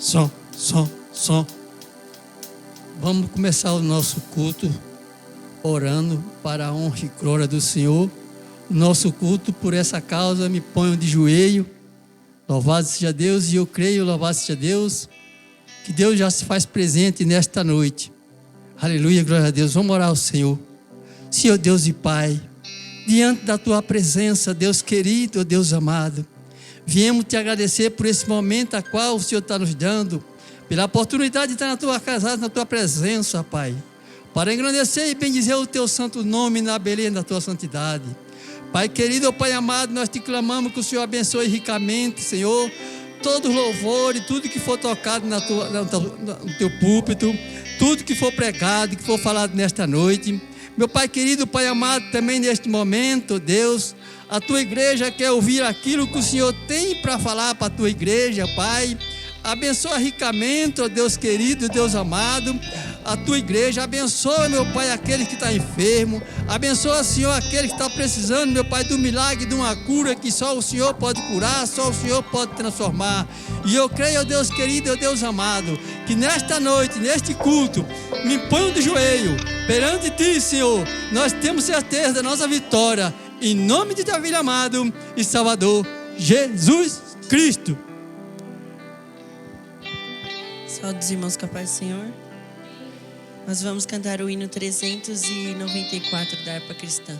Som. Vamos começar o nosso culto orando para a honra e glória do Senhor. O nosso culto, por essa causa, me ponho de joelho. Louvado seja Deus, e eu creio, louvado seja Deus, que Deus já se faz presente nesta noite. Aleluia, glória a Deus. Vamos orar ao Senhor. Senhor Deus e Pai, diante da Tua presença, Deus querido, Deus amado, viemos te agradecer por esse momento a qual o Senhor está nos dando, pela oportunidade de estar na Tua casa, na Tua presença, Pai, para engrandecer e bendizer o Teu santo nome na beleza da Tua santidade. Pai querido, Pai amado, nós te clamamos que o Senhor abençoe ricamente, Senhor, todo louvor e tudo que for tocado no Teu púlpito, tudo que for pregado, que for falado nesta noite. Meu Pai querido, Pai amado, também neste momento, Deus, a Tua igreja quer ouvir aquilo que o Senhor tem para falar para a Tua igreja, Pai. Abençoa ricamente, ó Deus querido, Deus amado, a Tua igreja. Abençoa, meu Pai, aquele que está enfermo. Abençoa, Senhor, aquele que está precisando, meu Pai, do milagre, de uma cura que só o Senhor pode curar, só o Senhor pode transformar. E eu creio, ó Deus querido, ó Deus amado, que nesta noite, neste culto, me ponho de joelho perante Ti, Senhor. Nós temos certeza da nossa vitória, em nome de Teu filho amado e Salvador, Jesus Cristo. Saúde dos irmãos com a paz do Senhor. Nós vamos cantar o hino 394 da harpa cristã.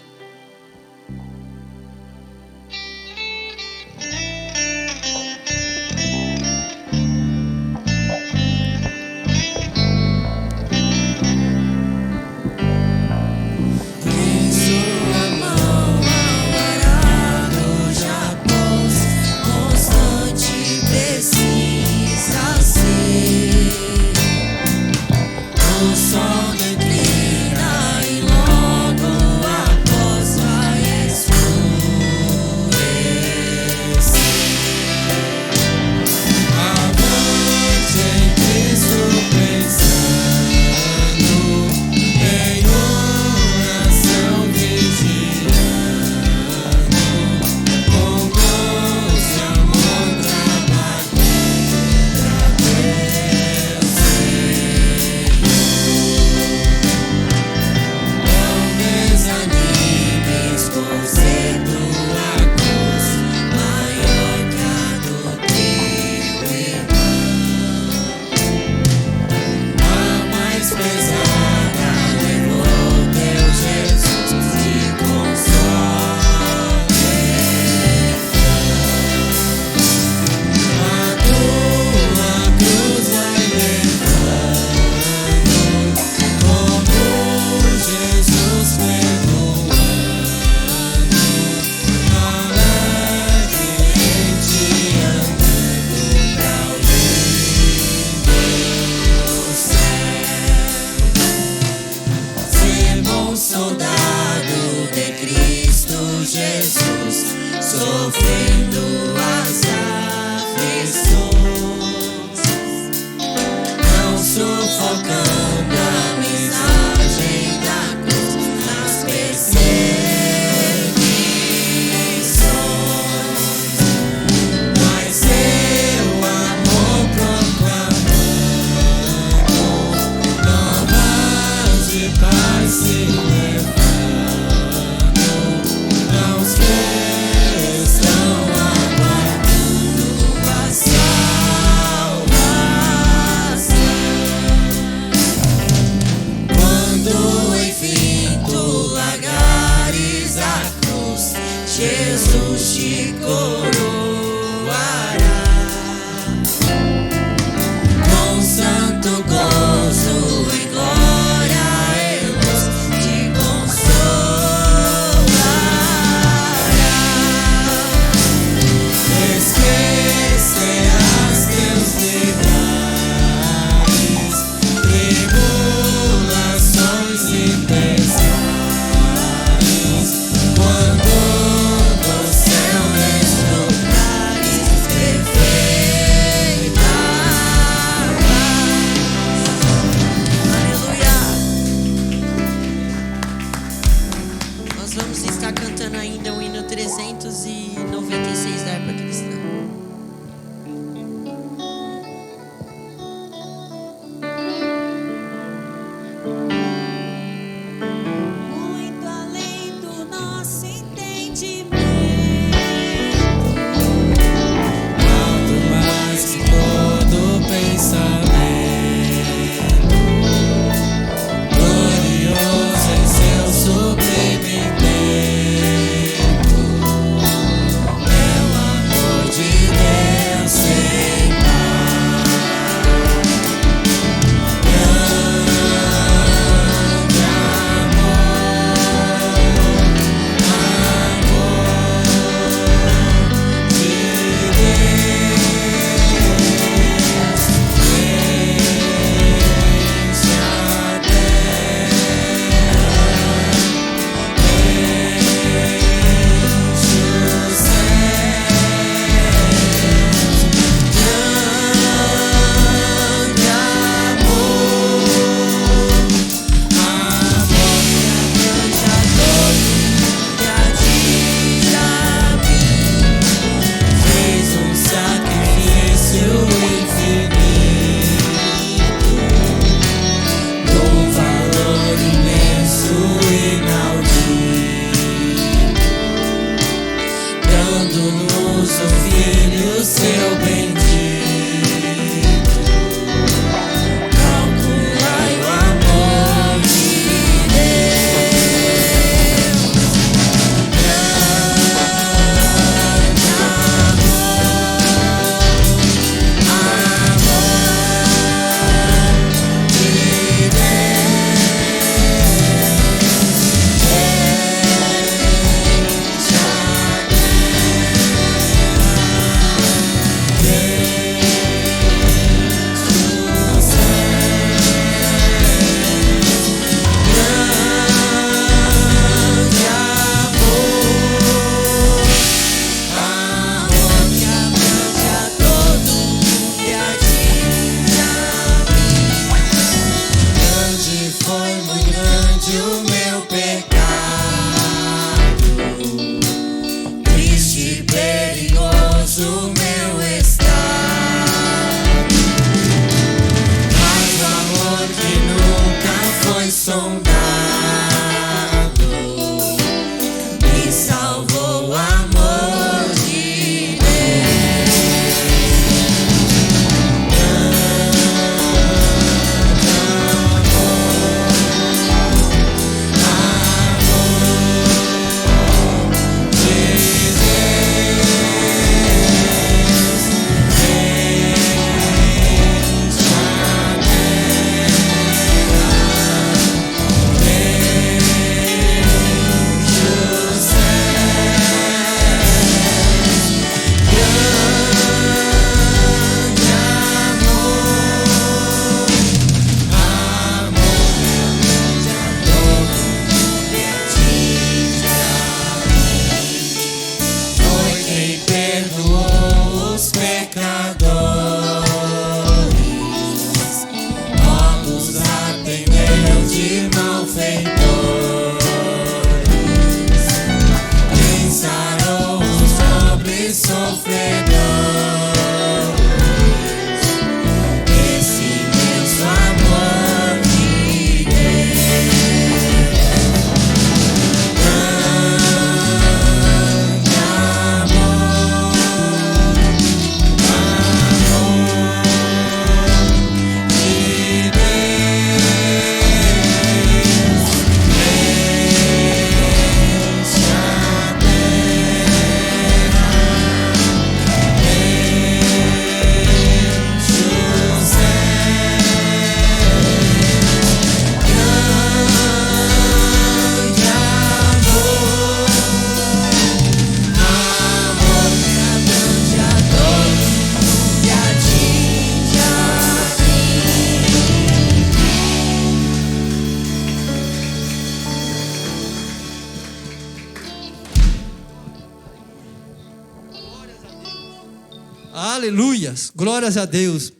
Aleluias, glórias a Deus.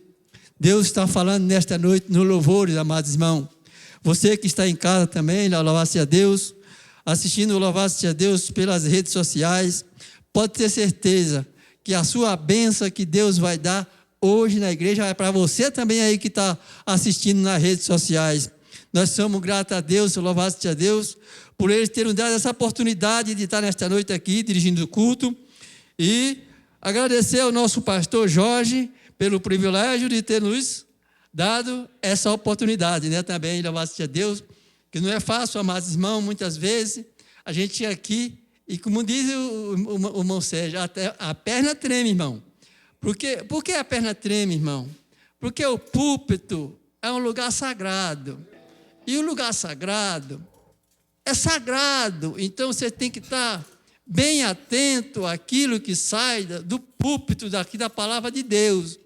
Deus está falando nesta noite no louvores, amados irmãos. Você que está em casa também, louvar-se a Deus, assistindo o louvar-se a Deus pelas redes sociais, pode ter certeza que a sua bênção que Deus vai dar hoje na igreja é para você também aí que está assistindo nas redes sociais. Nós somos gratos a Deus, louvar-se a Deus, por eles terem dado essa oportunidade de estar nesta noite aqui, dirigindo o culto, e agradecer ao nosso pastor Jorge pelo privilégio de ter nos dado essa oportunidade, né? Também louvar-se a Deus, que não é fácil, amados irmãos, muitas vezes a gente é aqui, e como diz o irmão Sérgio, até a perna treme, irmão. Por que a perna treme, irmão? Porque o púlpito é um lugar sagrado, e o lugar sagrado é sagrado, então você tem que estar bem atento àquilo que sai do púlpito daqui da palavra de Deus,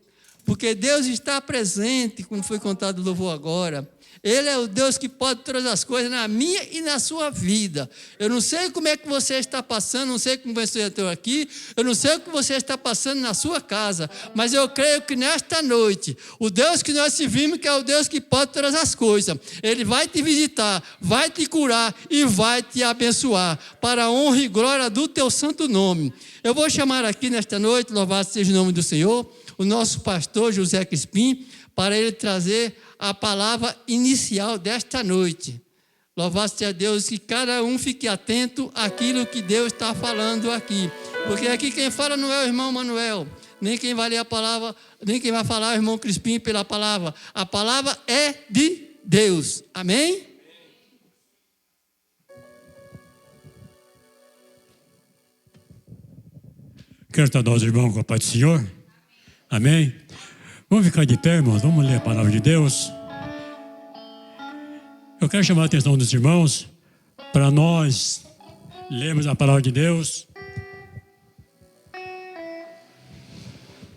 porque Deus está presente, como foi contado no louvor agora. Ele é o Deus que pode todas as coisas na minha e na sua vida. Eu não sei como é que você está passando, não sei como você entrou aqui, eu não sei o que você está passando na sua casa, mas eu creio que nesta noite, o Deus que nós servimos, que é o Deus que pode todas as coisas, Ele vai te visitar, vai te curar e vai te abençoar, para a honra e glória do teu santo nome. Eu vou chamar aqui nesta noite, louvado seja o nome do Senhor, o nosso pastor José Crispim, para ele trazer a palavra inicial desta noite. Louvado seja Deus, que cada um fique atento àquilo que Deus está falando aqui. Porque aqui quem fala não é o irmão Manuel, nem quem vai ler a palavra, nem quem vai falar é o irmão Crispim pela palavra. A palavra é de Deus. Amém? Quero saudar os irmãos com a paz do Senhor. Amém? Vamos ficar de pé, irmãos. Vamos ler a palavra de Deus. Eu quero chamar a atenção dos irmãos para nós lermos a palavra de Deus.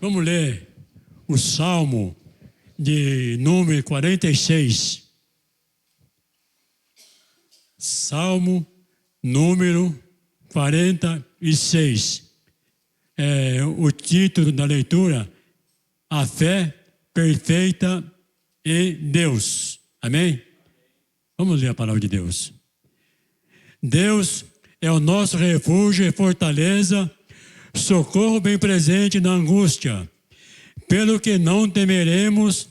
Vamos ler o Salmo de número 46. Salmo número 46. O título da leitura: A fé perfeita em Deus. Amém? Vamos ler a palavra de Deus. Deus é o nosso refúgio e fortaleza, socorro bem presente na angústia. Pelo que não temeremos,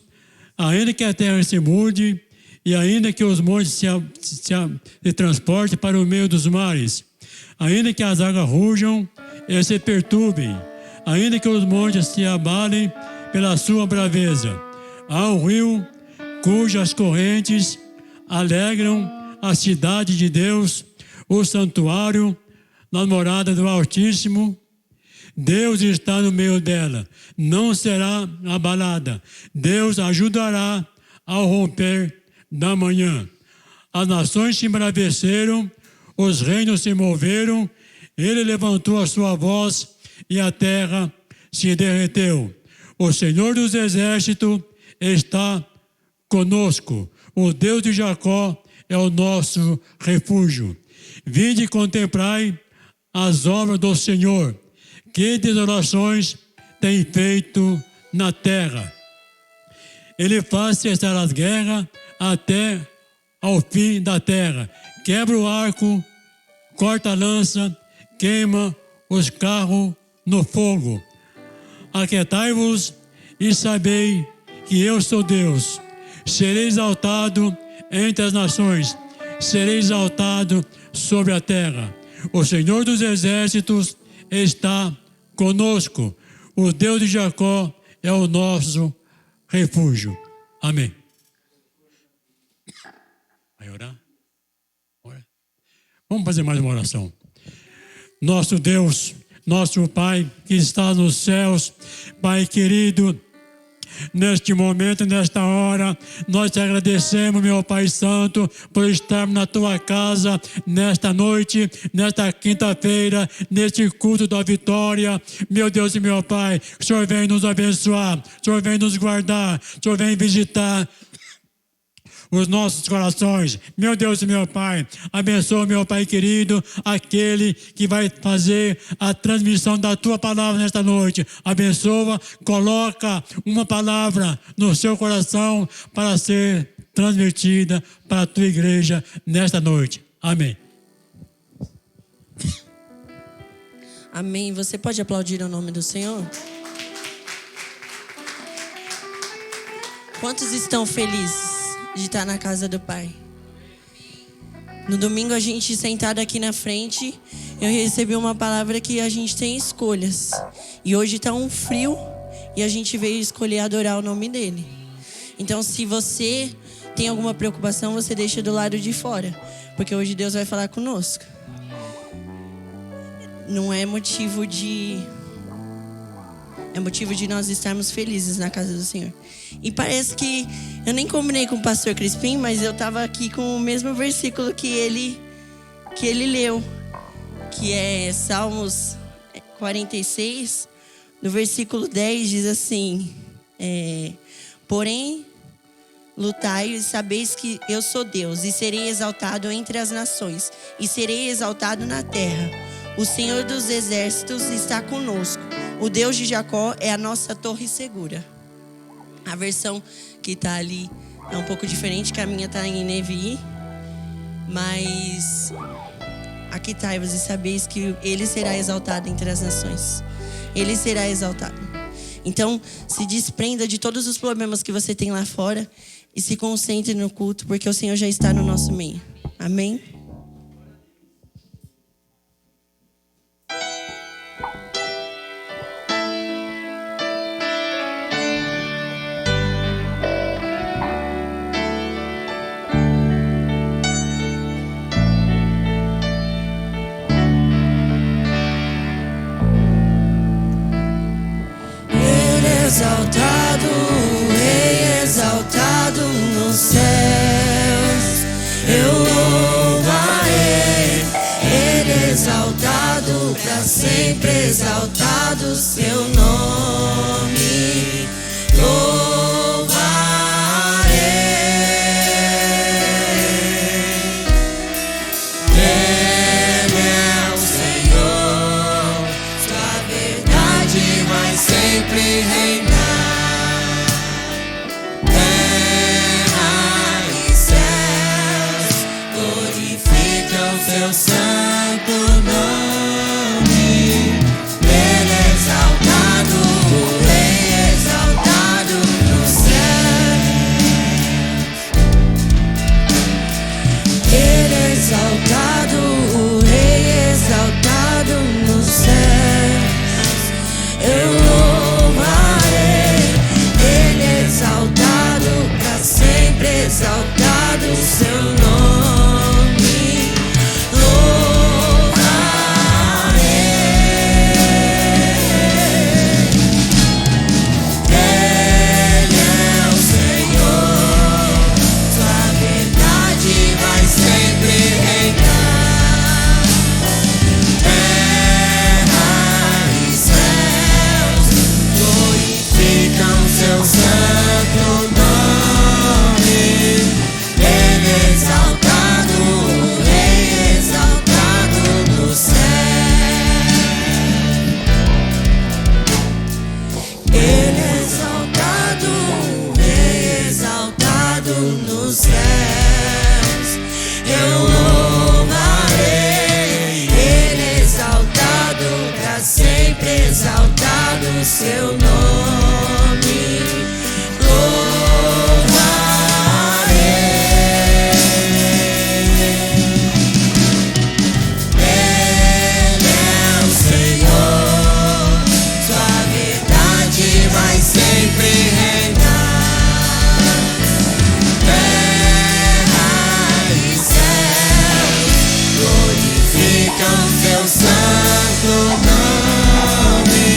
ainda que a terra se mude, e ainda que os montes se transportem para o meio dos mares, ainda que as águas rujam e se perturbem, ainda que os montes se abalem pela sua braveza. Há um rio cujas correntes alegram a cidade de Deus, o santuário, na morada do Altíssimo. Deus está no meio dela, não será abalada. Deus ajudará ao romper da manhã. As nações se embraveceram, os reinos se moveram, ele levantou a sua voz e a terra se derreteu. O Senhor dos Exércitos está conosco. O Deus de Jacó é o nosso refúgio. Vinde e contemplai as obras do Senhor, que desolações tem feito na terra. Ele faz cessar as guerras até ao fim da terra. Quebra o arco, corta a lança, queima os carros no fogo. Aquietai-vos e sabei que eu sou Deus. Serei exaltado entre as nações, serei exaltado sobre a terra. O Senhor dos Exércitos está conosco. O Deus de Jacó é o nosso refúgio. Amém. Vai orar? Ora. Vamos fazer mais uma oração. Nosso Deus, nosso Pai que está nos céus, Pai querido, neste momento, nesta hora, nós te agradecemos, meu Pai Santo, por estarmos na tua casa nesta noite, nesta quinta-feira, neste culto da vitória. Meu Deus e meu Pai, o Senhor vem nos abençoar, o Senhor vem nos guardar, o Senhor vem visitar os nossos corações. Meu Deus e meu Pai, abençoa, meu Pai querido, aquele que vai fazer a transmissão da tua palavra nesta noite. Abençoa, coloca uma palavra no seu coração para ser transmitida para a tua igreja nesta noite. Amém. Amém. Você pode aplaudir o nome do Senhor? Quantos estão felizes de estar na casa do Pai? No domingo, a gente sentado aqui na frente, eu recebi uma palavra que a gente tem escolhas. E hoje está um frio e a gente veio escolher adorar o nome dele. Então, se você tem alguma preocupação, você deixa do lado de fora, porque hoje Deus vai falar conosco. Não é motivo de... É motivo de nós estarmos felizes na casa do Senhor. E parece que eu nem combinei com o pastor Crispim, mas eu estava aqui com o mesmo versículo que ele leu, que é Salmos 46, no versículo 10, diz assim: porém, lutai e sabeis que eu sou Deus, e serei exaltado entre as nações, e serei exaltado na terra. O Senhor dos Exércitos está conosco. O Deus de Jacó é a nossa torre segura. A versão que está ali é um pouco diferente, que a minha está em NVI. Mas aquietai-vos e sabeis que ele será exaltado entre as nações. Ele será exaltado. Então, se desprenda de todos os problemas que você tem lá fora e se concentre no culto, porque o Senhor já está no nosso meio. Amém? Exaltado, Rei exaltado nos céus, eu louvarei. Ele exaltado, pra sempre exaltado, seu nome louvarei. Ele é o Senhor, sua verdade vai sempre reinar. Seu santo nome, Ele exaltado, o Rei exaltado nos céus. Ele exaltado, o Rei exaltado nos céus. Eu louvarei. Ele exaltado, pra sempre exaltado o seu nome. Seu santo nome, Ele exaltado, o Rei exaltado no céu. Ele exaltado, o Rei exaltado nos céus. Eu louvarei. Ele exaltado, pra sempre exaltado o seu nome. Seu santo nome,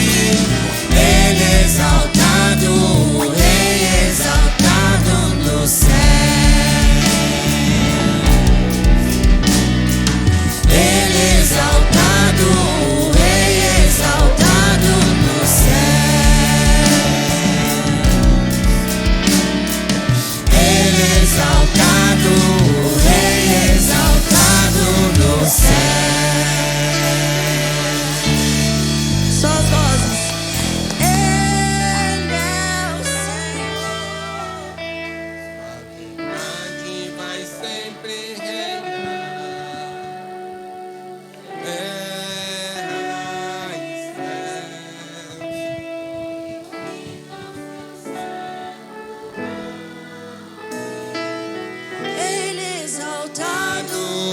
Ele exaltado, o Rei exaltado no céu. Ele exaltado, o Rei exaltado no céu. Ele exaltado,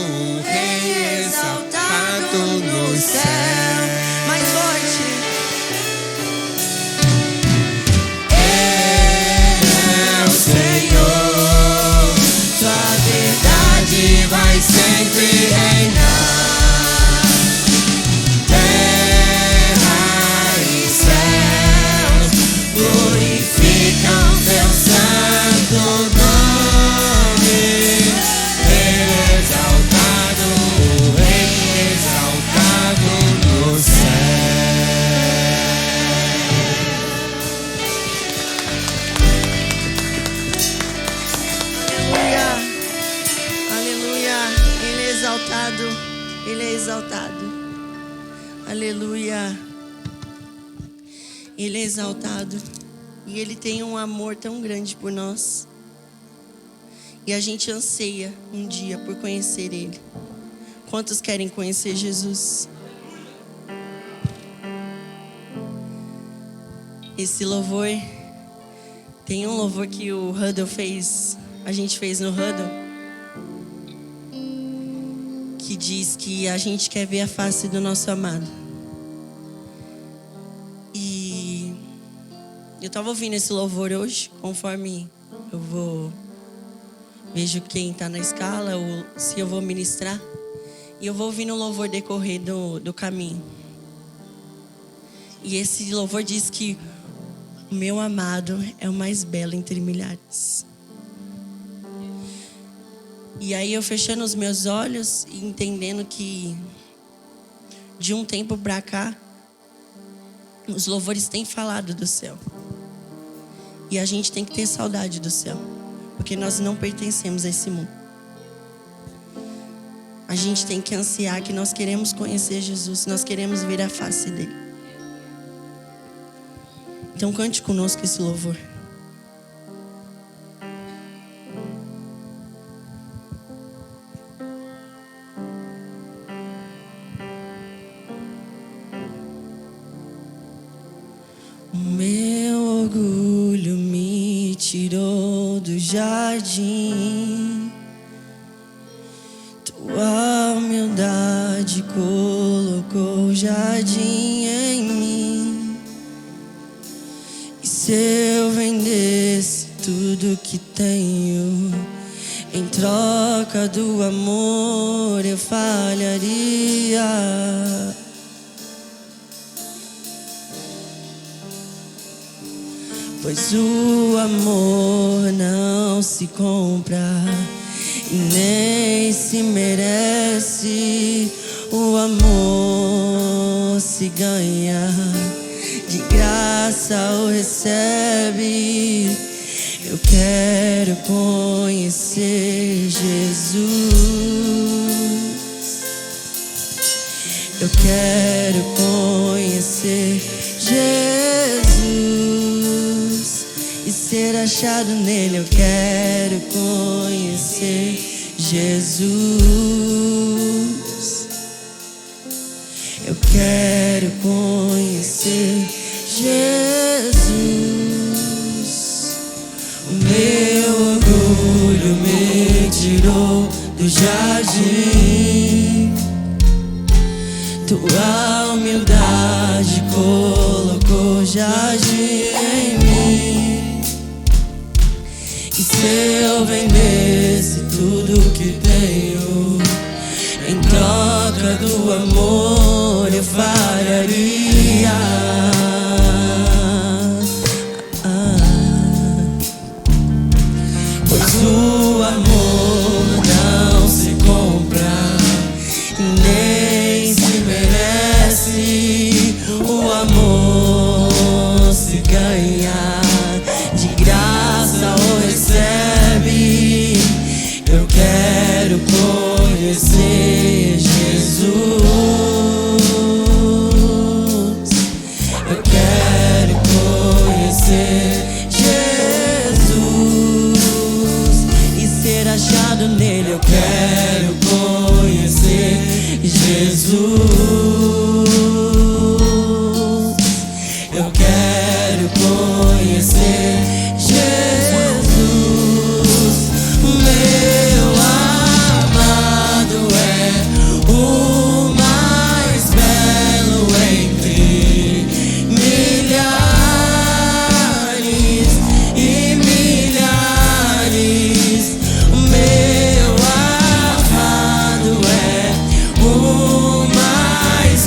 o Rei exaltado no céu. Mais forte. Ele é o Senhor, sua verdade vai sempre reinar. Terra e céus glorificam seu santo nome. Ele é exaltado, o Rei exaltado no céu. Aleluia, aleluia. Ele é exaltado, Ele é exaltado. Aleluia. Ele é exaltado e Ele tem um amor tão grande por nós. E a gente anseia um dia por conhecer Ele. Quantos querem conhecer Jesus? Esse louvor, tem um louvor que o Huddle fez, a gente fez no Huddle. que diz que a gente quer ver a face do nosso amado. E eu estava ouvindo esse louvor hoje, conforme eu vejo quem está na escala ou se eu vou ministrar. E eu vou ouvindo o louvor decorrer do caminho. E esse louvor diz que o meu amado é o mais belo entre milhares. E aí eu fechando os meus olhos e entendendo que de um tempo pra cá os louvores têm falado do céu. E a gente tem que ter saudade do céu, porque nós não pertencemos a esse mundo. A gente tem que ansiar que nós queremos conhecer Jesus, nós queremos ver a face dele. Então cante conosco esse louvor. O meu orgulho me tirou do jardim, tua humildade colocou o jardim em mim. E se eu vendesse tudo que tenho em troca do amor, eu falharia. Pois o amor não se compra e nem se merece. O amor se ganha, de graça o recebe. Eu quero conhecer Jesus. Eu quero conhecer Jesus e ser achado nele. Eu quero conhecer Jesus. Eu quero conhecer Jesus. O meu orgulho me tirou do jardim, tua humildade colocou jardim em mim. E se eu vendesse tudo que tenho em troca do amor, eu falharia. Pois o amor não se compra, nem se merece. O amor se ganha, de graça o recebe. Eu quero conhecer Jesus. Eu quero conhecer Jesus e ser achado nele. Eu quero conhecer Jesus. Eu quero conhecer Jesus. Meu amado é o mais belo entre milhares e milhares. Meu amado é o mais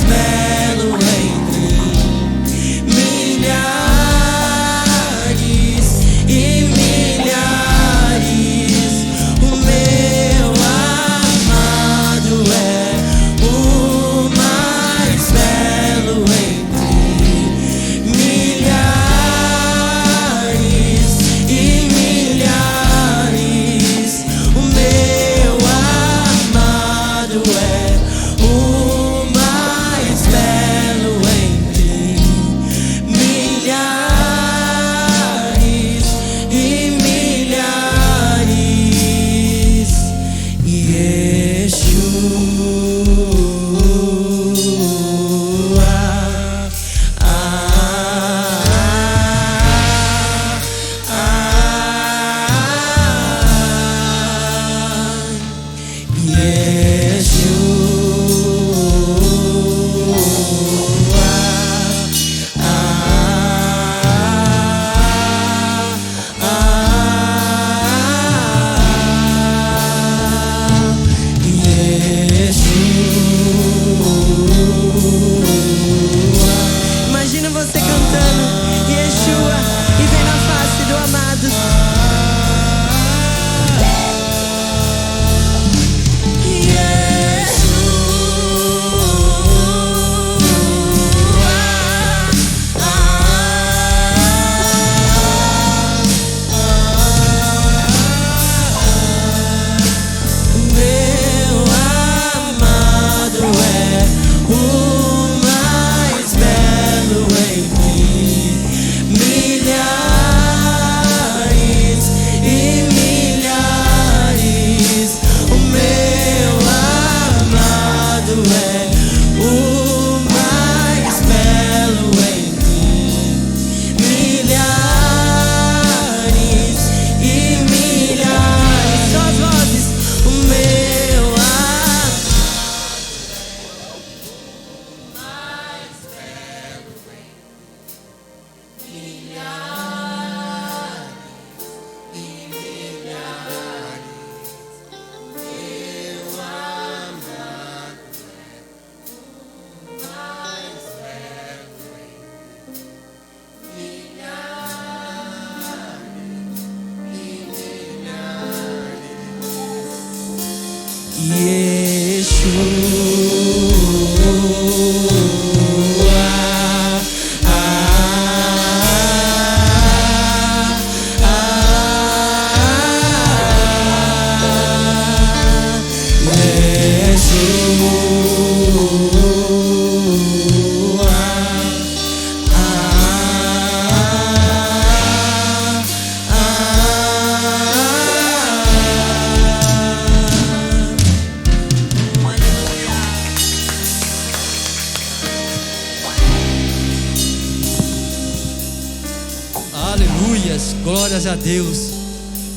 Aleluias, glórias a Deus.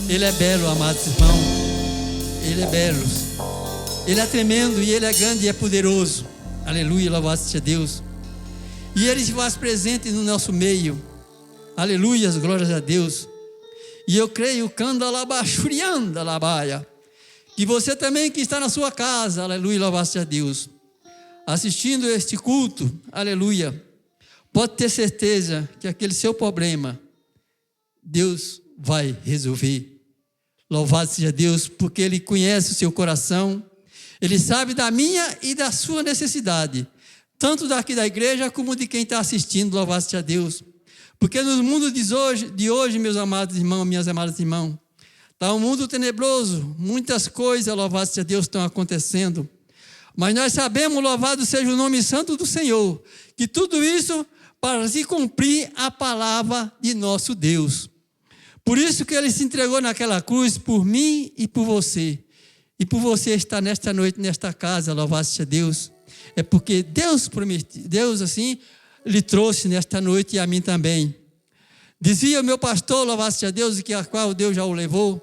Ele é belo, amados irmãos. Ele é belo. Ele é tremendo e Ele é grande e é poderoso. Aleluia, louvado seja Deus. E Ele se faz presente no nosso meio. Aleluias, glórias a Deus. E eu creio, que você também que está na sua casa, aleluia, louvado seja Deus, assistindo este culto, aleluia, pode ter certeza que aquele seu problema, Deus vai resolver. Louvado seja Deus, porque Ele conhece o seu coração, Ele sabe da minha e da sua necessidade, tanto daqui da igreja como de quem está assistindo, louvado seja Deus. Porque no mundo de hoje, meus amados irmãos, minhas amadas irmãs, está um mundo tenebroso, muitas coisas, louvado seja Deus, estão acontecendo. Mas nós sabemos, louvado seja o nome santo do Senhor, que tudo isso para se cumprir a palavra de nosso Deus. Por isso que Ele se entregou naquela cruz por mim e por você. E por você estar nesta noite, nesta casa, louvado seja Deus. É porque Deus prometeu, Deus assim, lhe trouxe nesta noite e a mim também. Dizia o meu pastor, louvado seja Deus, e que a qual Deus já o levou.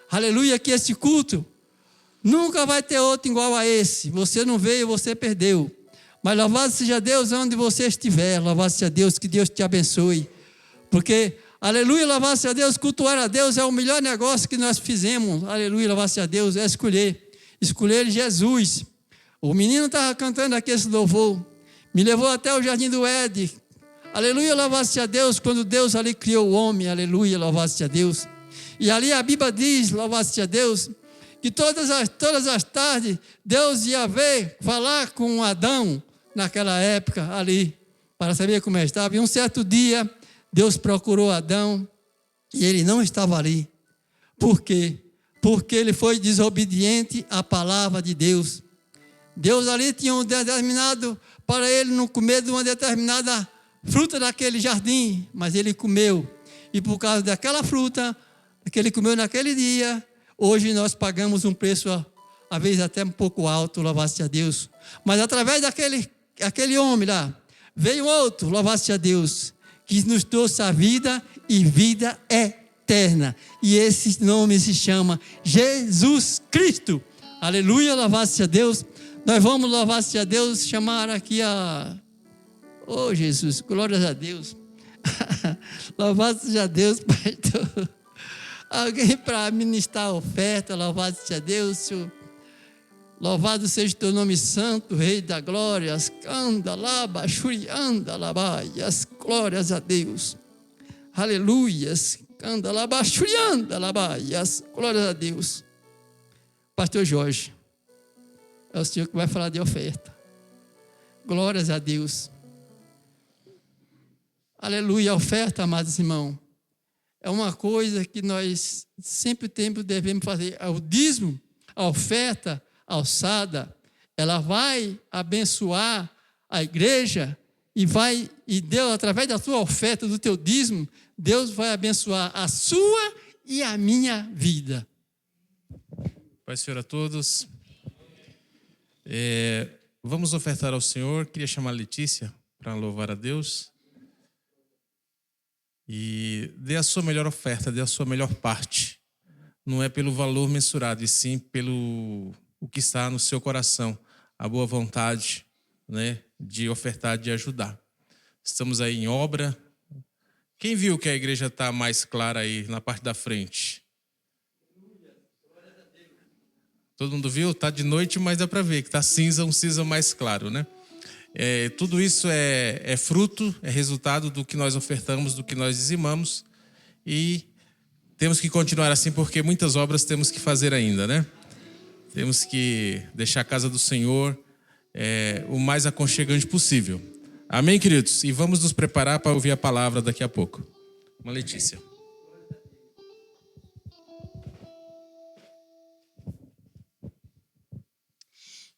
Aleluia, que esse culto nunca vai ter outro igual a esse. Você não veio, você perdeu. Mas louvado seja Deus onde você estiver. Louvado seja Deus, que Deus te abençoe. Porque, aleluia, louvado seja Deus, cultuar a Deus é o melhor negócio que nós fizemos. Aleluia, louvado seja Deus, é escolher Jesus. O menino estava cantando aqui esse louvor, me levou até o jardim do Éden. Aleluia, louvado seja Deus, quando Deus ali criou o homem, aleluia, louvado seja Deus. E ali a Bíblia diz, louvado seja Deus, que todas as tardes Deus ia falar com Adão naquela época ali, para saber como estava. E um certo dia, Deus procurou Adão e ele não estava ali. Por quê? Porque ele foi desobediente à palavra de Deus. Deus ali tinha determinado para ele não comer de uma determinada fruta daquele jardim, mas ele comeu. E por causa daquela fruta que ele comeu naquele dia, hoje nós pagamos um preço, às vezes até um pouco alto, louvado-se a Deus. Mas através daquele homem lá, veio outro, louvado-se a Deus, que nos trouxe a vida e vida eterna. E esse nome se chama Jesus Cristo. Aleluia, louvado-se a Deus. Nós vamos, louvado seja Deus, chamar aqui Oh, Jesus, glórias a Deus. Louvado seja Deus, pastor. Alguém para ministrar a oferta, louvado seja Deus, Senhor. Louvado seja o teu nome santo, Rei da glória. Anda lá, baixurianda lá, as glórias a Deus. Aleluias. Anda lá, baixurianda lá, as glórias a Deus. Pastor Jorge. É o Senhor que vai falar de oferta. Glórias a Deus. Aleluia. A oferta, amados irmãos, é uma coisa que nós sempre devemos fazer. O dízimo, a oferta, a alçada, ela vai abençoar a igreja e Deus, através da tua oferta, do teu dízimo, Deus vai abençoar a sua e a minha vida. Pai, Senhor, a todos. Vamos ofertar ao Senhor. Queria chamar a Letícia para louvar a Deus. E dê a sua melhor oferta, dê a sua melhor parte. Não é pelo valor mensurado, e sim pelo o que está no seu coração, a boa vontade, né, de ofertar, de ajudar. Estamos aí em obra. Quem viu que a igreja está mais clara aí na parte da frente? Todo mundo viu? Está de noite, mas dá para ver que está cinza, um cinza mais claro, né? Tudo isso é fruto, é resultado do que nós ofertamos, do que nós dizimamos. E temos que continuar assim, porque muitas obras temos que fazer ainda, né? Temos que deixar a casa do Senhor o mais aconchegante possível. Amém, queridos? E vamos nos preparar para ouvir a palavra daqui a pouco. Uma Letícia.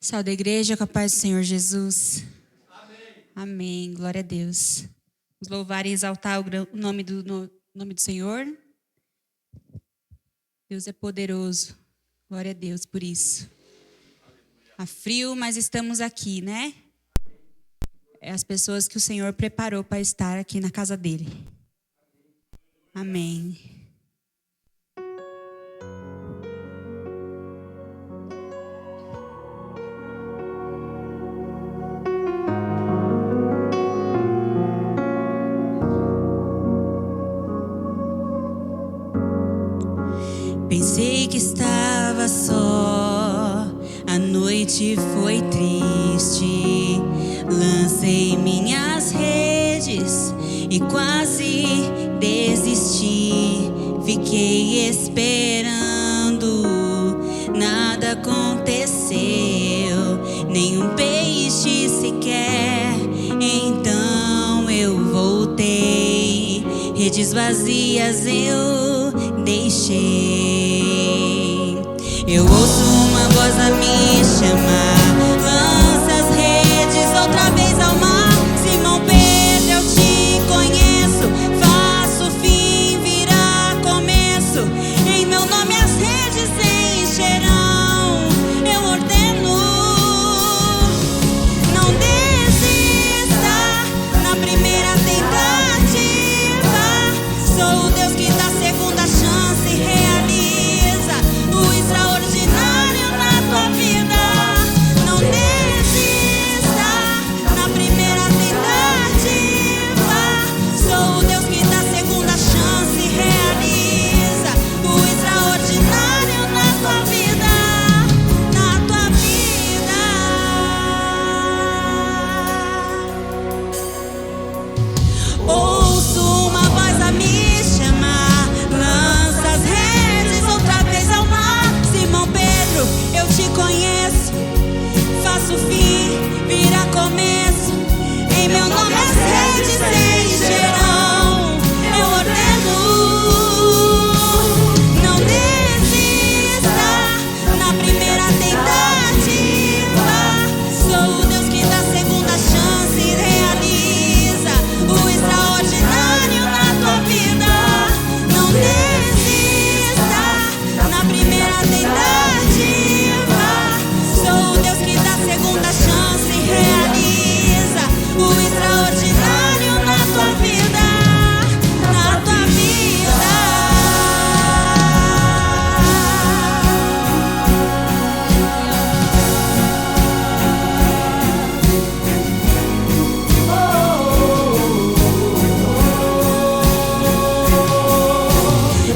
Salve a igreja, com a paz do Senhor Jesus. Amém. Amém. Glória a Deus. Vamos louvar e exaltar o nome do Senhor. Deus é poderoso. Glória a Deus por isso. Há frio, mas estamos aqui, né? É as pessoas que o Senhor preparou para estar aqui na casa dele. Amém. Pensei que estava só, a noite foi triste. Lancei minhas redes e quase desisti. Fiquei esperando, nada aconteceu, nenhum peixe sequer. Então eu voltei, redes vazias eu deixei. Eu ouço uma voz a me chamar. Lança as redes outra vez ao mar. Simão Pedro, eu te conheço. Faço o fim, virá começo. Em meu nome as redes se encherão. Eu ordeno, não desista na primeira tentativa. Sou o Deus que dá segunda chance e realiza o extraordinário na tua vida. Não desista na primeira tentativa. Sou o Deus que dá segunda chance e realiza o extraordinário na tua vida, na tua vida. Ouço uma voz a me chamar. Lança as redes outra vez ao mar. Simão Pedro, eu te conheço. Faço o fim, vira começo. Em meu nome as redes se encherão. Eu ordeno, não desista na primeira tentativa. Sou o Deus que dá segunda chance e realiza o extraordinário na tua vida. Não desista na primeira tentativa. Sou o Deus que dá segunda chance e realiza o extraordinário na tua vida, na tua vida.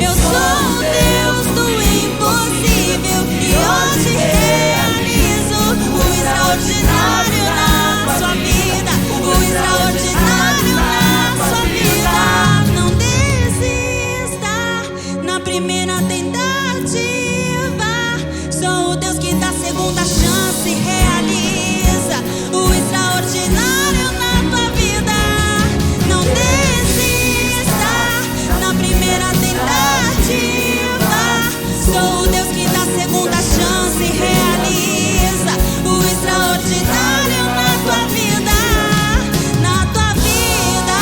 Eu sou o Deus do impossível e hoje realizo o extraordinário na sua vida, o extraordinário na sua vida. Não desista na primeira tentativa. Sou o Deus que dá segunda chance e realiza o extraordinário na tua vida. Não desista na primeira tentativa. Sou o Deus que dá segunda chance e realiza o extraordinário na tua vida, na tua vida.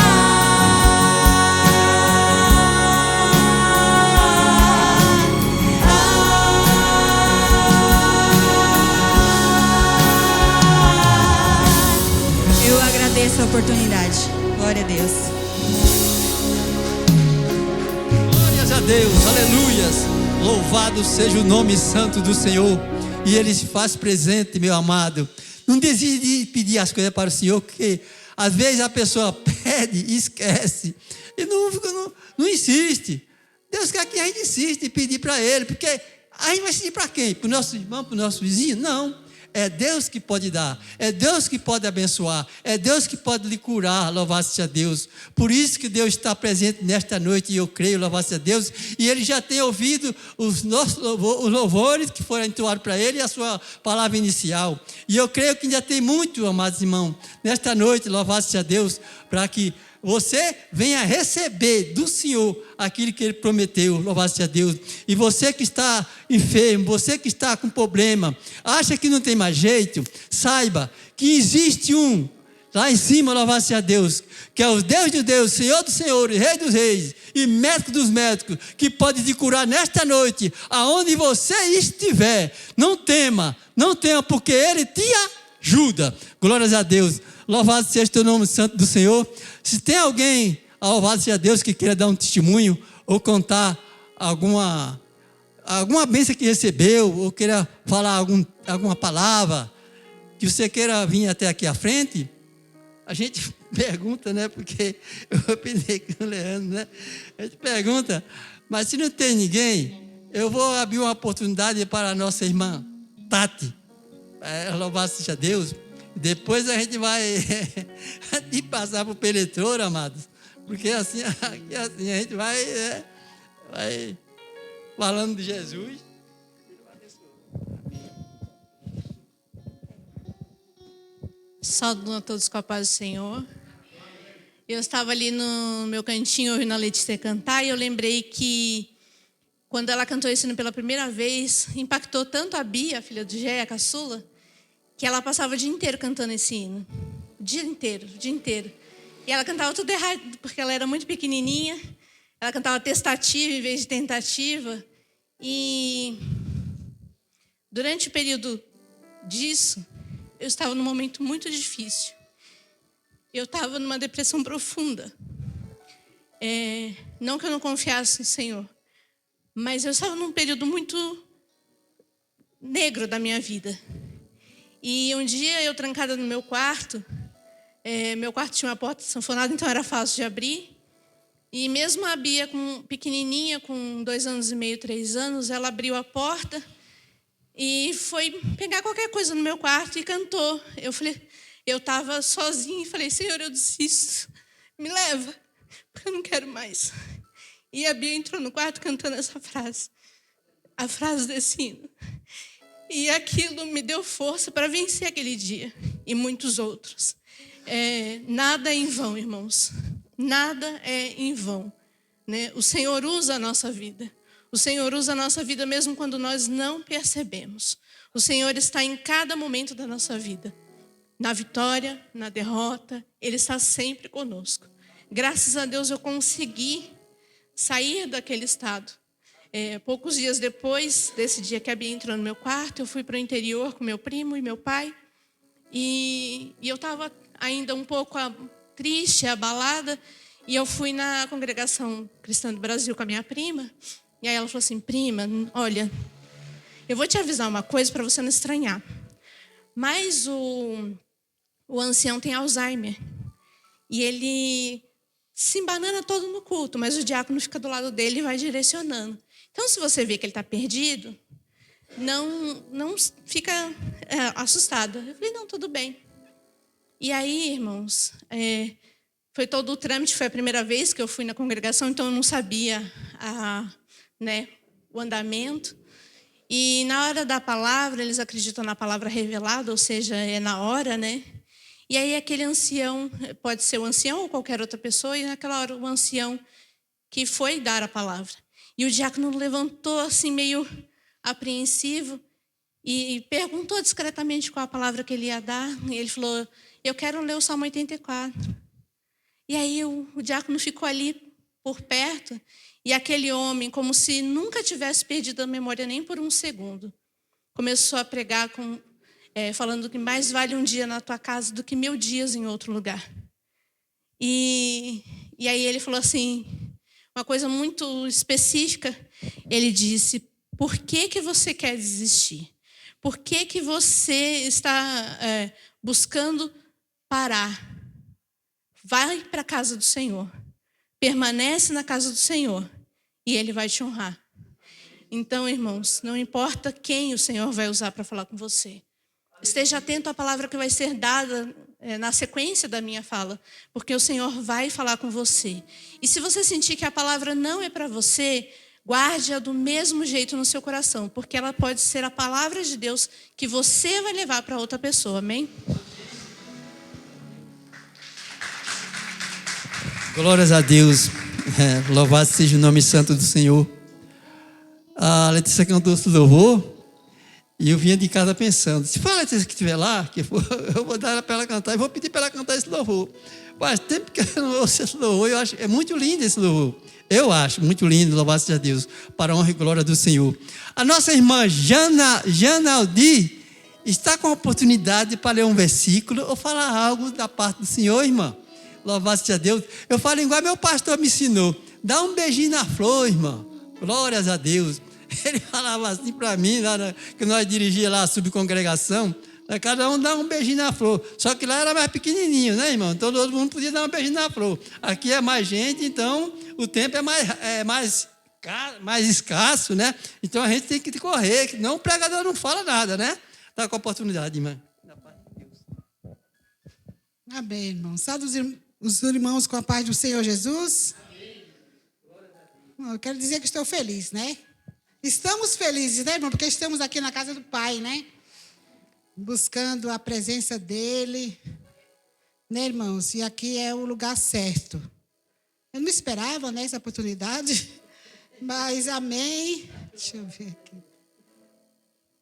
Eu agradeço a oportunidade. Glória a Deus. Glórias a Deus, aleluias. Louvado seja o nome santo do Senhor. E Ele se faz presente, meu amado. Não desiste de pedir as coisas para o Senhor, porque às vezes a pessoa pede e esquece. E não insiste. Deus quer que a gente insista em pedir para Ele, porque a gente vai pedir para quem? Para o nosso irmão, para o nosso vizinho? Não. É Deus que pode dar, é Deus que pode abençoar, é Deus que pode lhe curar, louvado seja Deus. Por isso que Deus está presente nesta noite, e eu creio, louvado seja Deus, e Ele já tem ouvido os nossos louvores que foram entoados para Ele, e a sua palavra inicial. E eu creio que ainda tem muito, amados irmãos, nesta noite, louvado seja Deus, para que você venha receber do Senhor aquilo que Ele prometeu, louvado seja Deus. E você que está enfermo, você que está com problema, acha que não tem mais jeito, saiba que existe um lá em cima, louvado seja Deus, que é o Deus de Deus, Senhor dos senhores, Rei dos reis e Médico dos médicos, que pode te curar nesta noite, aonde você estiver. Não tema, porque Ele te ajuda. Glórias a Deus. Louvado seja o teu nome santo do Senhor. Se tem alguém louvado seja Deus, que queira dar um testemunho ou contar alguma bênção que recebeu, ou queira falar alguma palavra, que você queira vir até aqui à frente, a gente pergunta, né? Porque eu vou pedir com o Leandro, né? A gente pergunta, mas se não tem ninguém, eu vou abrir uma oportunidade para a nossa irmã Tati. Louvado seja Deus. Depois a gente vai te passar para o Peletor, amados. Porque assim a gente vai falando de Jesus. Saúdo a todos com a paz do Senhor. Eu estava ali no meu cantinho ouvindo a Letícia cantar e eu lembrei que quando ela cantou esse hino pela primeira vez, impactou tanto a Bia, a filha do Gé, a caçula, que ela passava o dia inteiro cantando esse hino. O dia inteiro. E ela cantava tudo errado, porque ela era muito pequenininha. Ela cantava testativa em vez de tentativa. E durante o período disso, eu estava num momento muito difícil. Eu estava numa depressão profunda. Não que eu não confiasse no Senhor, mas eu estava num período muito negro da minha vida. E um dia eu trancada no meu quarto tinha uma porta sanfonada, então era fácil de abrir. E mesmo a Bia, pequenininha, com 2 anos e meio, 3 anos, ela abriu a porta e foi pegar qualquer coisa no meu quarto e cantou. Eu estava sozinha e falei, Senhor, eu desisto, me leva, porque eu não quero mais. E a Bia entrou no quarto cantando essa frase, a frase desse hino. E aquilo me deu força para vencer aquele dia e muitos outros. Nada é em vão, irmãos. Nada é em vão, né? O Senhor usa a nossa vida. O Senhor usa a nossa vida mesmo quando nós não percebemos. O Senhor está em cada momento da nossa vida. Na vitória, na derrota, Ele está sempre conosco. Graças a Deus eu consegui sair daquele estado. Poucos dias depois desse dia que a Bia entrou no meu quarto, eu fui para o interior com meu primo e meu pai. E eu estava ainda um pouco triste, abalada. E eu fui na congregação cristã do Brasil com a minha prima. E aí ela falou assim, prima, olha, eu vou te avisar uma coisa para você não estranhar. Mas o ancião tem Alzheimer. E ele se embanana todo no culto, mas o diácono fica do lado dele e vai direcionando. Então, se você vê que ele está perdido, não fica assustada. Eu falei, não, tudo bem. E aí, irmãos, foi todo o trâmite, foi a primeira vez que eu fui na congregação, então eu não sabia o andamento. E na hora da palavra, eles acreditam na palavra revelada, ou seja, é na hora, né? E aí aquele ancião, pode ser o ancião ou qualquer outra pessoa, e naquela hora o ancião que foi dar a palavra. E o diácono levantou assim meio apreensivo e perguntou discretamente qual a palavra que ele ia dar. E ele falou, eu quero ler o Salmo 84. E aí o diácono ficou ali por perto e aquele homem, como se nunca tivesse perdido a memória nem por um segundo, começou a pregar falando que mais vale um dia na tua casa do que 1000 dias em outro lugar. E aí ele falou assim, uma coisa muito específica, ele disse, por que você quer desistir? Por que você está buscando parar? Vai para a casa do Senhor, permanece na casa do Senhor e Ele vai te honrar. Então, irmãos, não importa quem o Senhor vai usar para falar com você. Esteja atento à palavra que vai ser dada na sequência da minha fala, porque o Senhor vai falar com você. E se você sentir que a palavra não é para você, guarde-a do mesmo jeito no seu coração, porque ela pode ser a palavra de Deus que você vai levar para outra pessoa, amém? Glórias a Deus, louvado seja o nome santo do Senhor. A Letícia cantou esse louvor e eu vinha de casa pensando, se for a Letícia que estiver lá, eu vou dar para ela cantar e vou pedir para ela cantar esse louvor. Faz tempo que eu não ouço esse louvor, eu acho, é muito lindo esse louvor. Eu acho muito lindo, louvado seja Deus, para a honra e glória do Senhor. A nossa irmã Jana Aldi está com a oportunidade para ler um versículo ou falar algo da parte do Senhor, irmã. Louvado seja Deus. Eu falo igual meu pastor me ensinou. Dá um beijinho na flor, irmão. Glórias a Deus. Ele falava assim para mim, que nós dirigíamos lá a subcongregação. Cada um dá um beijinho na flor. Só que lá era mais pequenininho, né, irmão? Então todo mundo podia dar um beijinho na flor. Aqui é mais gente, então o tempo é mais escasso, né? Então a gente tem que correr, senão o pregador não fala nada, né? Está com a oportunidade, irmã. Amém, irmão. Saúde os irmãos com a paz do Senhor Jesus. Eu quero dizer que estou feliz, né? Estamos felizes, né, irmão? Porque estamos aqui na casa do Pai, né? Buscando a presença dEle. Né, irmãos? E aqui é o lugar certo. Eu não esperava, né, essa oportunidade. Mas amém. Deixa eu ver aqui.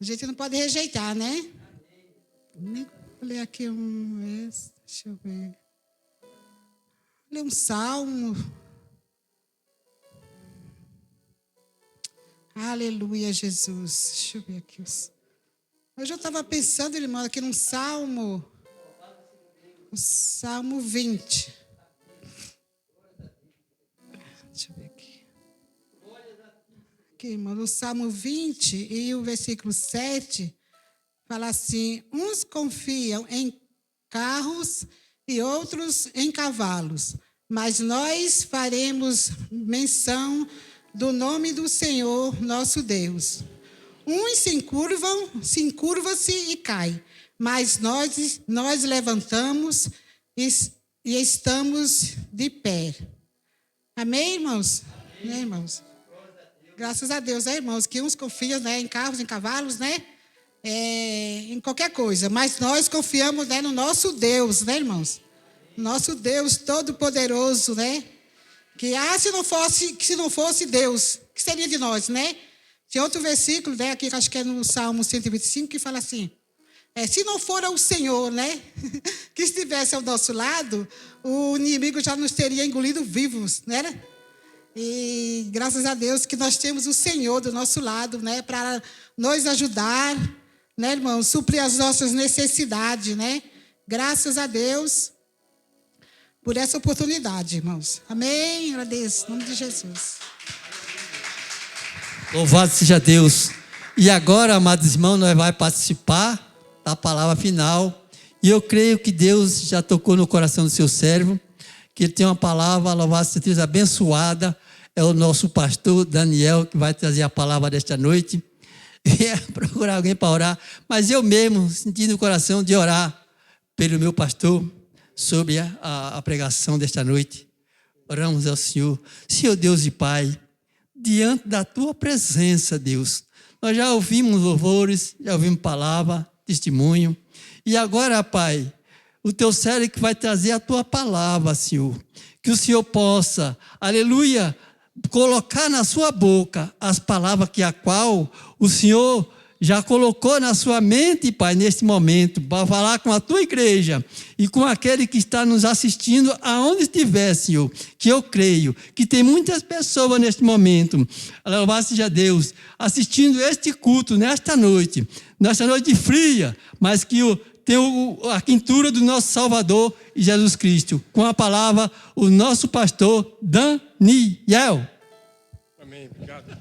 A gente não pode rejeitar, né? Nem vou ler aqui deixa eu ver. Vou ler um salmo. Aleluia, Jesus. Deixa eu ver aqui. Hoje eu estava pensando, irmão, aqui num salmo. O Salmo 20. Deixa eu ver aqui. Aqui, irmão, no Salmo 20 e o versículo 7, fala assim: uns confiam em carros e outros em cavalos, mas nós faremos menção do nome do Senhor nosso Deus. Uns se encurvam-se e caem, mas nós levantamos e estamos de pé. Amém, irmãos? Amém. Né, irmãos? Graças a Deus, né, irmãos? Que uns confiam, né, em carros, em cavalos, né? Em qualquer coisa, mas nós confiamos, né, no nosso Deus, né, irmãos? Nosso Deus Todo-Poderoso, né? Que se não fosse Deus, que seria de nós, né? Tem outro versículo, né, aqui acho que é no Salmo 125, que fala assim: se não for o Senhor, né, que estivesse ao nosso lado, o inimigo já nos teria engolido vivos, né? E graças a Deus que nós temos o Senhor do nosso lado, né, para nos ajudar, né, irmão, suprir as nossas necessidades, né? Graças a Deus por essa oportunidade, irmãos. Amém. Agradeço, em nome de Jesus. Louvado seja Deus. E agora, amados irmãos, nós vamos participar da palavra final. E eu creio que Deus já tocou no coração do seu servo, que ele tem uma palavra, louvado seja Deus, abençoada. É o nosso pastor Daniel que vai trazer a palavra desta noite. E procurar alguém para orar. Mas eu mesmo senti no coração de orar pelo meu pastor sobre a pregação desta noite. Oramos ao Senhor. Senhor Deus e Pai, diante da Tua presença, Deus, nós já ouvimos louvores, já ouvimos palavra, testemunho. E agora, Pai, o Teu servo que vai trazer a Tua palavra, Senhor. Que o Senhor possa, aleluia, colocar na sua boca as palavras que a qual o Senhor já colocou na sua mente, Pai, neste momento, para falar com a Tua igreja e com aquele que está nos assistindo aonde estiver, Senhor, que eu creio que tem muitas pessoas neste momento, louvado seja Deus, assistindo este culto nesta noite fria, mas que tem a quintura do nosso Salvador Jesus Cristo. Com a palavra, o nosso pastor Daniel. Amém, obrigado.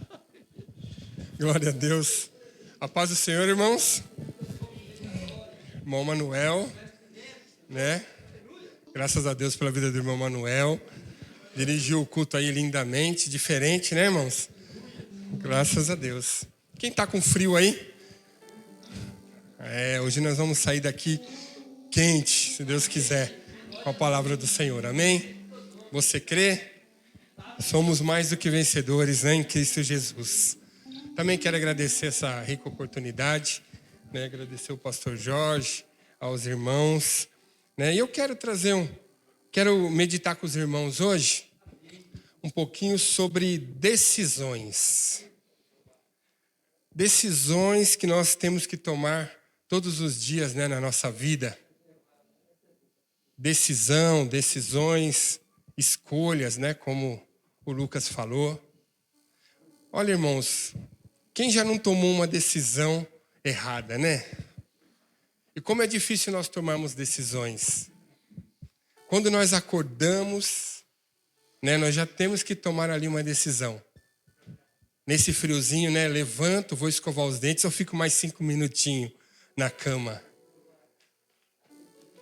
Glória a Deus. A paz do Senhor, irmãos. Irmão Manuel, né? Graças a Deus pela vida do irmão Manuel. Dirigiu o culto aí lindamente, diferente, né, irmãos? Graças a Deus. Quem está com frio aí? Hoje nós vamos sair daqui quente, se Deus quiser, com a palavra do Senhor. Amém? Você crê? Somos mais do que vencedores, né, em Cristo Jesus. Também quero agradecer essa rica oportunidade, né? Agradecer ao pastor Jorge, aos irmãos, né? E eu quero quero meditar com os irmãos hoje um pouquinho sobre decisões. Decisões que nós temos que tomar todos os dias, né, na nossa vida. Decisões, escolhas, né, como o Lucas falou. Olha, irmãos, quem já não tomou uma decisão errada, né? E como é difícil nós tomarmos decisões. quando nós acordamos, né, nós já temos que tomar ali uma decisão. Nesse friozinho, né, levanto, vou escovar os dentes, eu fico mais 5 minutinhos na cama.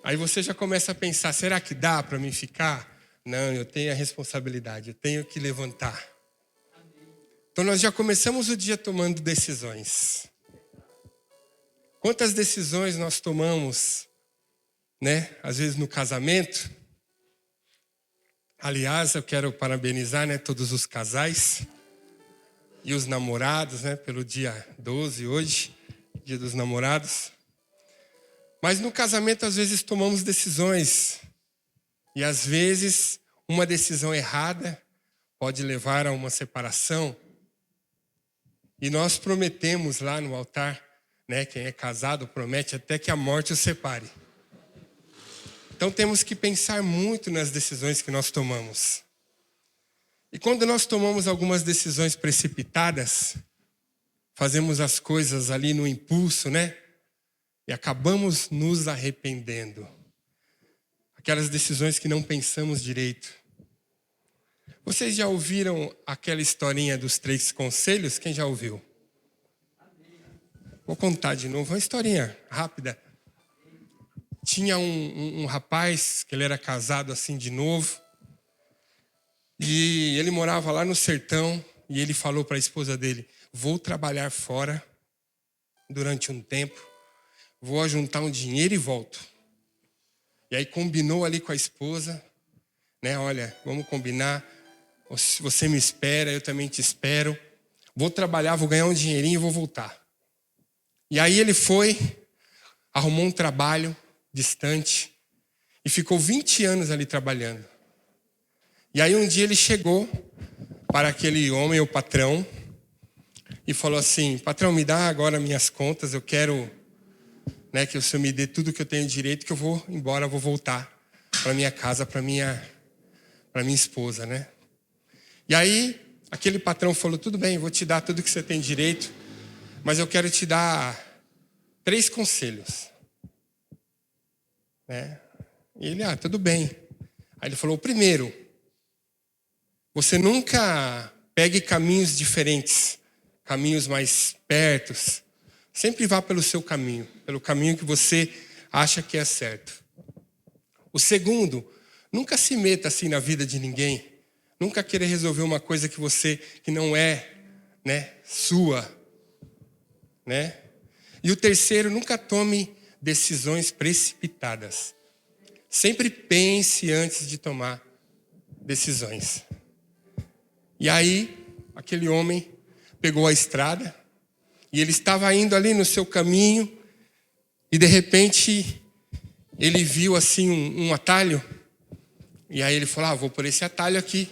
Aí você já começa a pensar, será que dá para mim ficar? Não, eu tenho a responsabilidade, eu tenho que levantar. Então nós já começamos o dia tomando decisões. Quantas decisões nós tomamos, né? Às vezes no casamento. Aliás, eu quero parabenizar, né, todos os casais e os namorados, né, pelo dia 12 hoje, dia dos namorados. Mas no casamento, às vezes, tomamos decisões. E, às vezes, uma decisão errada pode levar a uma separação. E nós prometemos lá no altar, né, quem é casado promete até que a morte os separe. Então, temos que pensar muito nas decisões que nós tomamos. E quando nós tomamos algumas decisões precipitadas, fazemos as coisas ali no impulso, né? E acabamos nos arrependendo. Aquelas decisões que não pensamos direito. Vocês já ouviram aquela historinha dos 3 conselhos? Quem já ouviu? Vou contar de novo, uma historinha rápida. Tinha um rapaz, que ele era casado assim de novo, e ele morava lá no sertão, e ele falou para a esposa dele, vou trabalhar fora durante um tempo, vou ajuntar um dinheiro e volto. E aí combinou ali com a esposa, né? Olha, vamos combinar, você me espera, eu também te espero, vou trabalhar, vou ganhar um dinheirinho e vou voltar. E aí ele foi, arrumou um trabalho distante e ficou 20 anos ali trabalhando. E aí um dia ele chegou para aquele homem, o patrão, e falou assim, patrão, me dá agora minhas contas, eu quero, né, que o senhor me dê tudo que eu tenho direito, que eu vou embora, vou voltar para minha casa, para minha esposa, né? E aí aquele patrão falou, tudo bem, vou te dar tudo que você tem direito, mas eu quero te dar 3 conselhos. Né? E ele, tudo bem. Aí ele falou, o primeiro, você nunca pegue caminhos diferentes, caminhos mais pertos. Sempre vá pelo seu caminho, pelo caminho que você acha que é certo. O segundo, nunca se meta assim na vida de ninguém. Nunca querer resolver uma coisa que não é, né, sua. Né? E o terceiro, nunca tome decisões precipitadas. Sempre pense antes de tomar decisões. E aí, aquele homem pegou a estrada e ele estava indo ali no seu caminho e de repente ele viu assim um atalho e aí ele falou, vou por esse atalho aqui,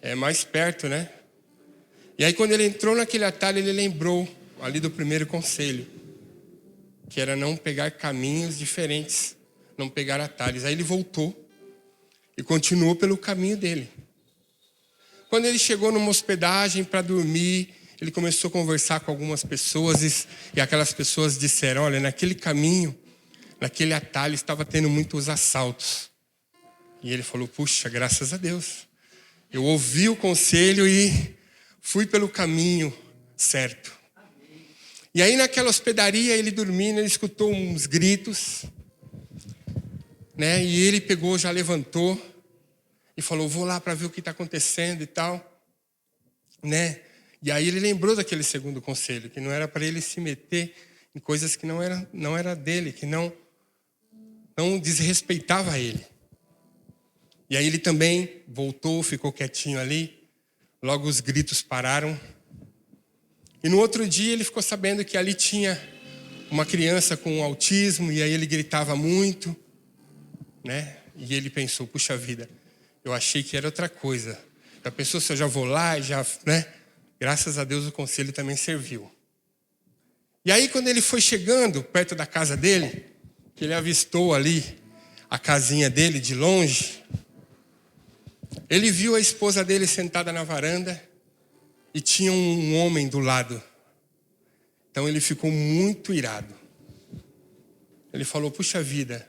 é mais perto, né? E aí quando ele entrou naquele atalho, ele lembrou ali do primeiro conselho, que era não pegar caminhos diferentes, não pegar atalhos. Aí ele voltou e continuou pelo caminho dele. Quando ele chegou numa hospedagem para dormir, ele começou a conversar com algumas pessoas e aquelas pessoas disseram, olha, naquele caminho, naquele atalho estava tendo muitos assaltos. E ele falou, puxa, graças a Deus. Eu ouvi o conselho e fui pelo caminho certo. E aí naquela hospedaria, ele dormindo, ele escutou uns gritos, né? E ele pegou, já levantou e falou, vou lá para ver o que está acontecendo e tal, né? E aí ele lembrou daquele segundo conselho, que não era para ele se meter em coisas que não era dele, que não desrespeitava ele. E aí ele também voltou, ficou quietinho ali, logo os gritos pararam. E no outro dia ele ficou sabendo que ali tinha uma criança com autismo, e aí ele gritava muito, né? E ele pensou, puxa vida, eu achei que era outra coisa. Já pensou se eu já vou lá e já, né? Graças a Deus o conselho também serviu. E aí quando ele foi chegando perto da casa dele, que ele avistou ali a casinha dele de longe, ele viu a esposa dele sentada na varanda e tinha um homem do lado. Então ele ficou muito irado. Ele falou, puxa vida,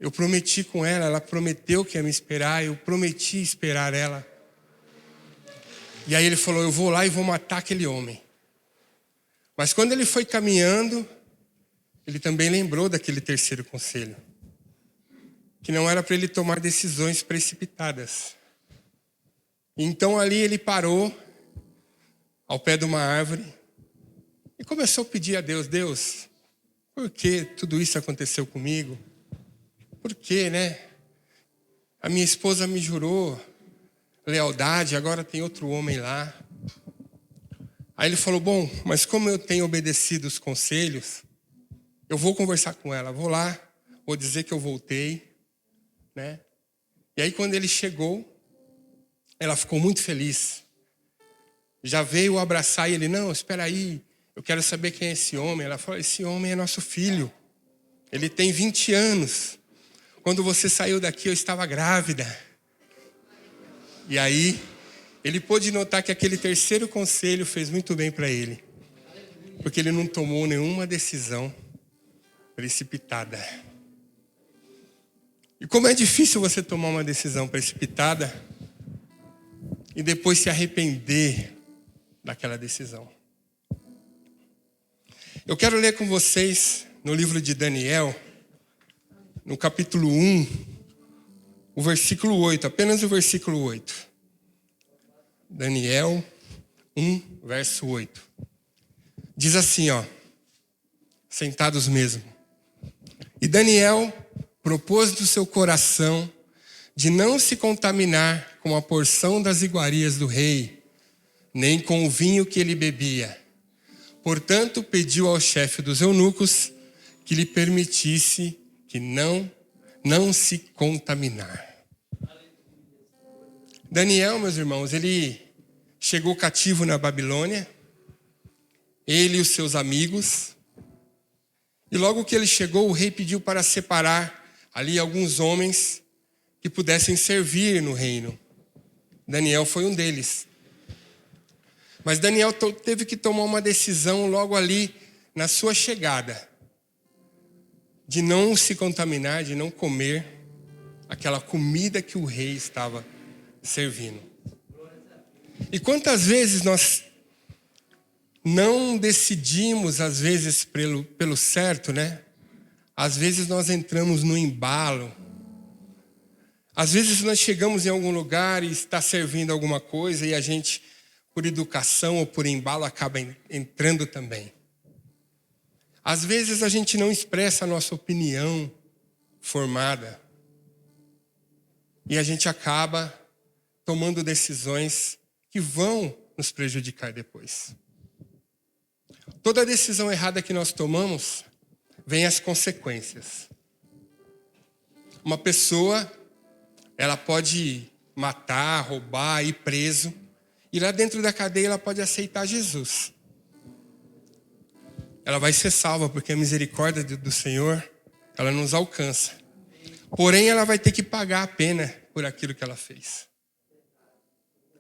Eu prometi com ela, ela prometeu que ia me esperar, eu prometi esperar ela. E aí ele falou, eu vou lá e vou matar aquele homem. Mas quando ele foi caminhando, ele também lembrou daquele terceiro conselho. Que não era para ele tomar decisões precipitadas. Então ali ele parou ao pé de uma árvore e começou a pedir a Deus, Deus, por que tudo isso aconteceu comigo? Por que, né? A minha esposa me jurou lealdade, agora tem outro homem lá. Aí ele falou, bom, mas como eu tenho obedecido os conselhos, eu vou conversar com ela, vou lá, vou dizer que eu voltei, né? E aí quando ele chegou, ela ficou muito feliz. Já veio abraçar e ele, não, espera aí, eu quero saber quem é esse homem. Ela falou, esse homem é nosso filho, ele tem 20 anos. Quando você saiu daqui, eu estava grávida. E aí, ele pôde notar que aquele terceiro conselho fez muito bem para ele. Porque ele não tomou nenhuma decisão precipitada. E como é difícil você tomar uma decisão precipitada e depois se arrepender daquela decisão. Eu quero ler com vocês no livro de Daniel, no capítulo 1, o versículo 8, apenas o versículo 8. Daniel 1, verso 8. Diz assim, ó, sentados mesmo. E Daniel propôs do seu coração de não se contaminar com a porção das iguarias do rei, nem com o vinho que ele bebia. Portanto, pediu ao chefe dos eunucos que lhe permitisse que não se contaminar. Daniel, meus irmãos, ele chegou cativo na Babilônia, ele e os seus amigos, e logo que ele chegou, o rei pediu para separar ali alguns homens que pudessem servir no reino. Daniel foi um deles. Mas Daniel teve que tomar uma decisão logo ali na sua chegada, de não se contaminar, de não comer aquela comida que o rei estava servindo. E quantas vezes nós não decidimos, às vezes, pelo certo, né? Às vezes nós entramos no embalo. Às vezes nós chegamos em algum lugar e está servindo alguma coisa e a gente, por educação ou por embalo, acaba entrando também. Às vezes a gente não expressa a nossa opinião formada e a gente acaba tomando decisões que vão nos prejudicar depois. Toda decisão errada que nós tomamos, vem as consequências. Uma pessoa, ela pode matar, roubar, ir preso, e lá dentro da cadeia ela pode aceitar Jesus. Ela vai ser salva, porque a misericórdia do Senhor, ela nos alcança. Porém, ela vai ter que pagar a pena por aquilo que ela fez.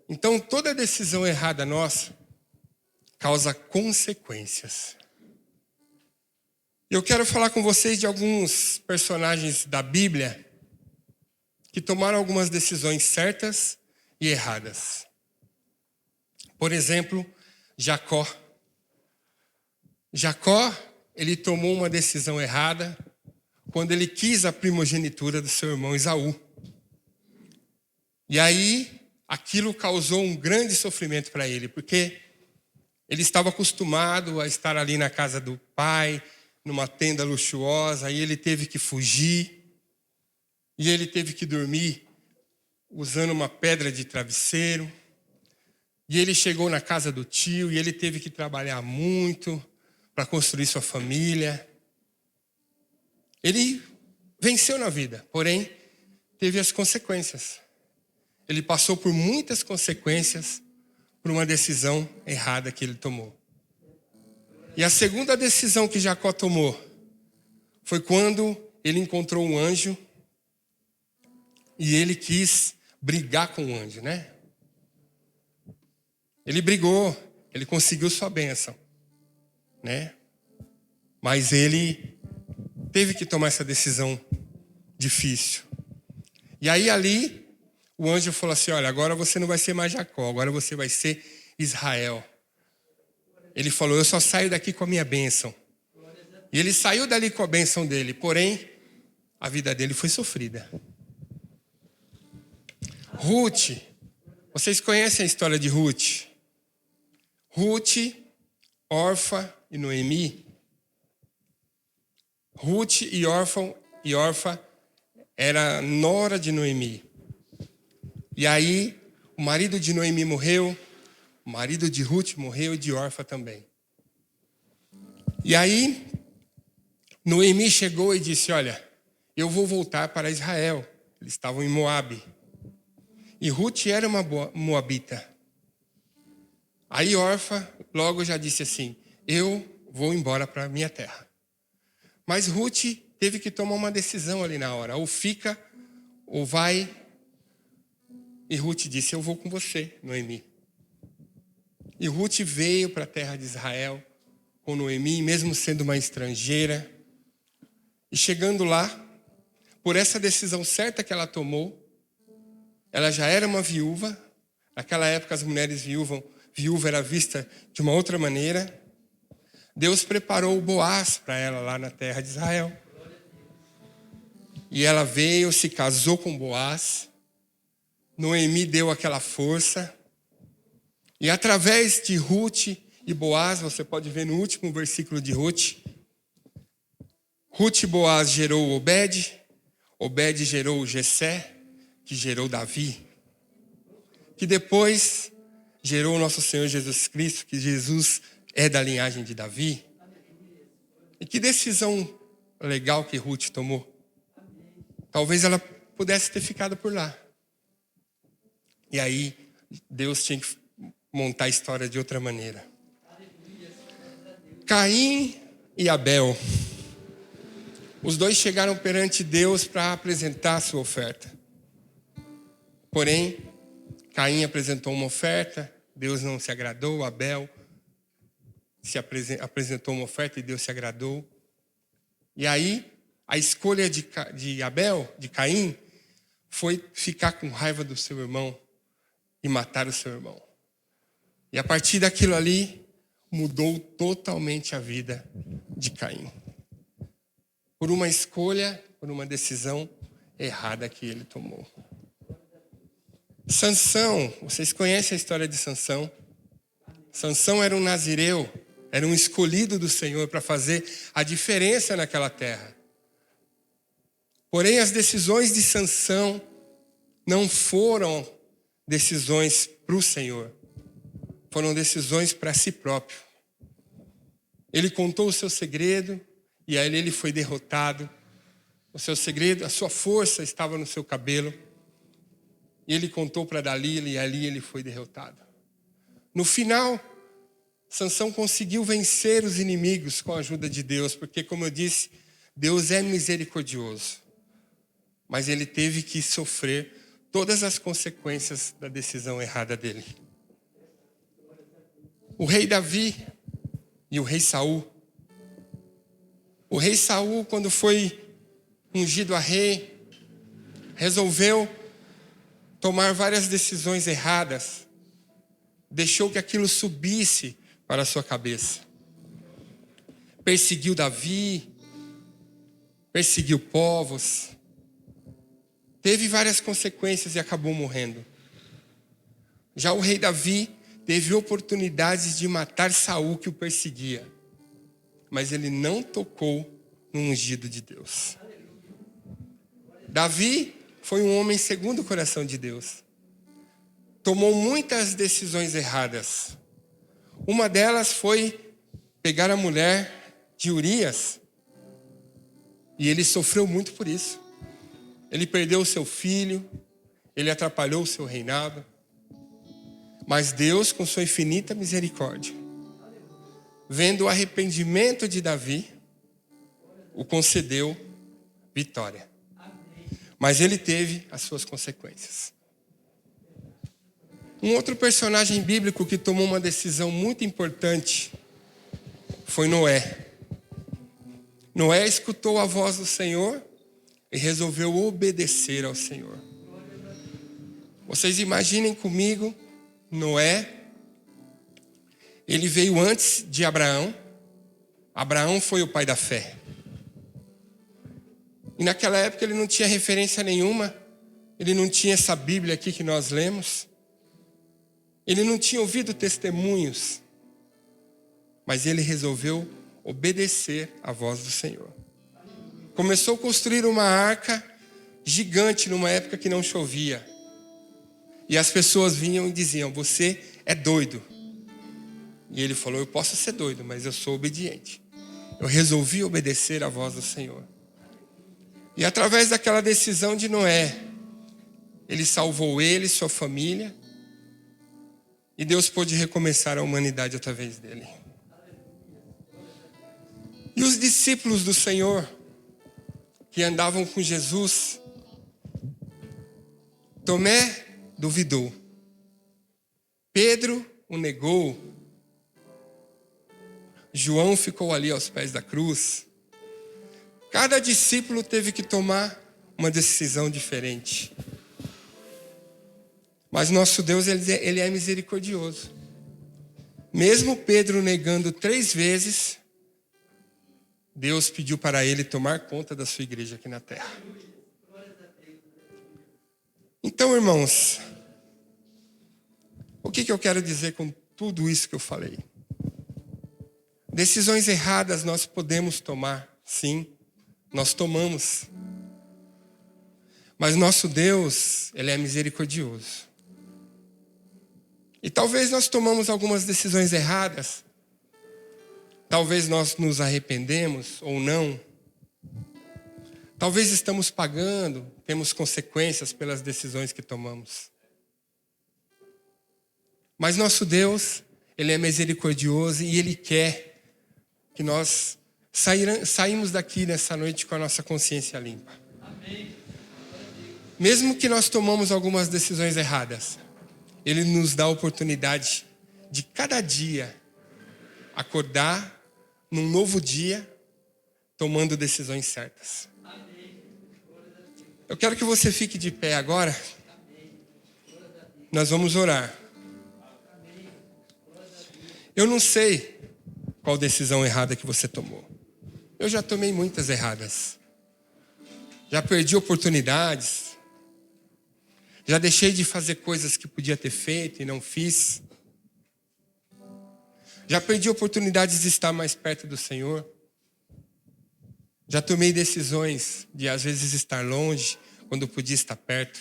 Então, toda decisão errada nossa causa consequências. Eu quero falar com vocês de alguns personagens da Bíblia que tomaram algumas decisões certas e erradas. Por exemplo, Jacó. Jacó, ele tomou uma decisão errada quando ele quis a primogenitura do seu irmão Esaú. E aí, aquilo causou um grande sofrimento para ele, porque ele estava acostumado a estar ali na casa do pai, numa tenda luxuosa, e ele teve que fugir, e ele teve que dormir usando uma pedra de travesseiro, e ele chegou na casa do tio, e ele teve que trabalhar muito para construir sua família. Ele venceu na vida, porém, teve as consequências. Ele passou por muitas consequências por uma decisão errada que ele tomou. E a segunda decisão que Jacó tomou foi quando ele encontrou um anjo e ele quis brigar com o anjo, né? Ele brigou, ele conseguiu sua bênção, né? Mas ele teve que tomar essa decisão difícil. E aí ali, o anjo falou assim, olha, agora você não vai ser mais Jacó, agora você vai ser Israel. Ele falou, eu só saio daqui com a minha bênção. E ele saiu dali com a bênção dele, porém, a vida dele foi sofrida. Ruth, vocês conhecem a história de Ruth? Ruth, Orfa e Noemi. Ruth e Orfa era nora de Noemi. E aí, o marido de Noemi morreu, o marido de Ruth morreu e de Orfa também. E aí, Noemi chegou e disse, olha, eu vou voltar para Israel. Eles estavam em Moabe. E Ruth era uma moabita. Aí Orfa logo já disse assim, eu vou embora para a minha terra. Mas Ruth teve que tomar uma decisão ali na hora. Ou fica, ou vai. E Ruth disse, eu vou com você, Noemi. E Ruth veio para a terra de Israel com Noemi, mesmo sendo uma estrangeira. E chegando lá, por essa decisão certa que ela tomou, ela já era uma viúva. Naquela época as mulheres viúva era vista de uma outra maneira. Deus preparou o Boaz para ela lá na terra de Israel. E ela veio, se casou com Boaz. Noemi deu aquela força. E através de Ruth e Boaz, você pode ver no último versículo de Ruth. Ruth e Boaz gerou Obed. Obed gerou Jessé, que gerou Davi. Que depois gerou o nosso Senhor Jesus Cristo, que Jesus é da linhagem de Davi. E que decisão legal que Ruth tomou. Talvez ela pudesse ter ficado por lá. E aí, Deus tinha que montar a história de outra maneira. Caim e Abel. Os dois chegaram perante Deus para apresentar a sua oferta. Porém, Caim apresentou uma oferta, Deus não se agradou. Abel apresentou uma oferta e Deus se agradou. E aí, a escolha de Abel, de Caim, foi ficar com raiva do seu irmão e matar o seu irmão. E a partir daquilo ali, mudou totalmente a vida de Caim. Por uma escolha, por uma decisão errada que ele tomou. Sansão, vocês conhecem a história de Sansão? Sansão era um nazireu, era um escolhido do Senhor para fazer a diferença naquela terra. Porém, as decisões de Sansão não foram decisões para o Senhor. Foram decisões para si próprio. Ele contou o seu segredo e aí ele foi derrotado. O seu segredo, a sua força estava no seu cabelo. E ele contou para Dalila e ali ele foi derrotado. No final, Sansão conseguiu vencer os inimigos com a ajuda de Deus, porque, como eu disse, Deus é misericordioso. Mas ele teve que sofrer todas as consequências da decisão errada dele. O rei Davi e o rei Saul. O rei Saul, quando foi ungido a rei, resolveu tomar várias decisões erradas. Deixou que aquilo subisse para a sua cabeça. Perseguiu Davi, perseguiu povos. Teve várias consequências e acabou morrendo. Já o rei Davi teve oportunidades de matar Saul, que o perseguia. Mas ele não tocou no ungido de Deus. Davi foi um homem segundo o coração de Deus. Tomou muitas decisões erradas. Uma delas foi pegar a mulher de Urias. E ele sofreu muito por isso. Ele perdeu o seu filho, ele atrapalhou o seu reinado. Mas Deus, com sua infinita misericórdia, vendo o arrependimento de Davi, o concedeu vitória. Mas ele teve as suas consequências. Um outro personagem bíblico que tomou uma decisão muito importante foi Noé. Noé escutou a voz do Senhor, e resolveu obedecer ao Senhor. Vocês imaginem comigo, Noé, ele veio antes de Abraão. Abraão foi o pai da fé. E naquela época ele não tinha referência nenhuma, ele não tinha essa Bíblia aqui que nós lemos, ele não tinha ouvido testemunhos, mas ele resolveu obedecer à voz do Senhor. Começou a construir uma arca gigante numa época que não chovia. E as pessoas vinham e diziam: você é doido. E ele falou: eu posso ser doido, mas eu sou obediente. Eu resolvi obedecer à voz do Senhor. E através daquela decisão de Noé, ele salvou ele e sua família. E Deus pôde recomeçar a humanidade através dele. E os discípulos do Senhor, que andavam com Jesus, Tomé duvidou. Pedro o negou. João ficou ali aos pés da cruz. Cada discípulo teve que tomar uma decisão diferente. Mas nosso Deus, ele é misericordioso. Mesmo Pedro negando 3 vezes, Deus pediu para ele tomar conta da sua igreja aqui na terra. Então, irmãos, o que eu quero dizer com tudo isso que eu falei? Decisões erradas nós podemos tomar, sim, nós tomamos. Mas nosso Deus, ele é misericordioso. E talvez nós tomamos algumas decisões erradas. Talvez nós nos arrependemos ou não. Talvez estamos pagando, temos consequências pelas decisões que tomamos. Mas nosso Deus, ele é misericordioso e ele quer que nós saímos daqui nessa noite com a nossa consciência limpa. Amém. Mesmo que nós tomamos algumas decisões erradas, ele nos dá a oportunidade de cada dia acordar num novo dia, tomando decisões certas. Eu quero que você fique de pé agora. Nós vamos orar. Eu não sei qual decisão errada que você tomou. Eu já tomei muitas erradas. Já perdi oportunidades. Já deixei de fazer coisas que podia ter feito e não fiz. Já perdi oportunidades de estar mais perto do Senhor. Já tomei decisões de às vezes estar longe quando podia estar perto.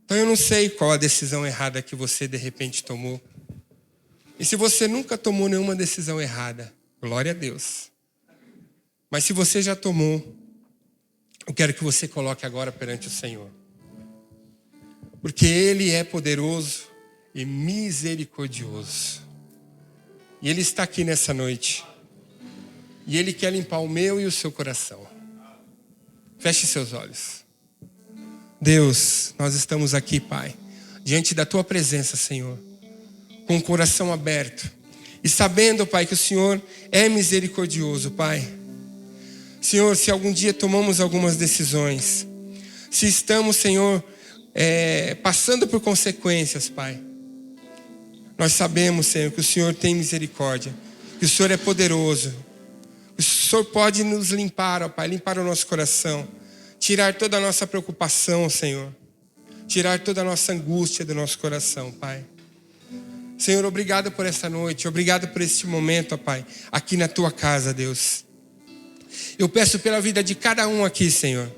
Então eu não sei qual a decisão errada que você de repente tomou. E se você nunca tomou nenhuma decisão errada, glória a Deus. Mas se você já tomou, eu quero que você coloque agora perante o Senhor. Porque Ele é poderoso e misericordioso. E Ele está aqui nessa noite. E Ele quer limpar o meu e o seu coração. Feche seus olhos. Deus, nós estamos aqui, Pai, diante da Tua presença, Senhor, com o coração aberto. E sabendo, Pai, que o Senhor é misericordioso, Pai. Senhor, se algum dia tomamos algumas decisões, se estamos, Senhor, passando por consequências, Pai, nós sabemos, Senhor, que o Senhor tem misericórdia, que o Senhor é poderoso, que o Senhor pode nos limpar, ó Pai, limpar o nosso coração, tirar toda a nossa preocupação, Senhor, tirar toda a nossa angústia do nosso coração, Pai. Senhor, obrigado por essa noite, obrigado por este momento, ó Pai, aqui na Tua casa, Deus. Eu peço pela vida de cada um aqui, Senhor.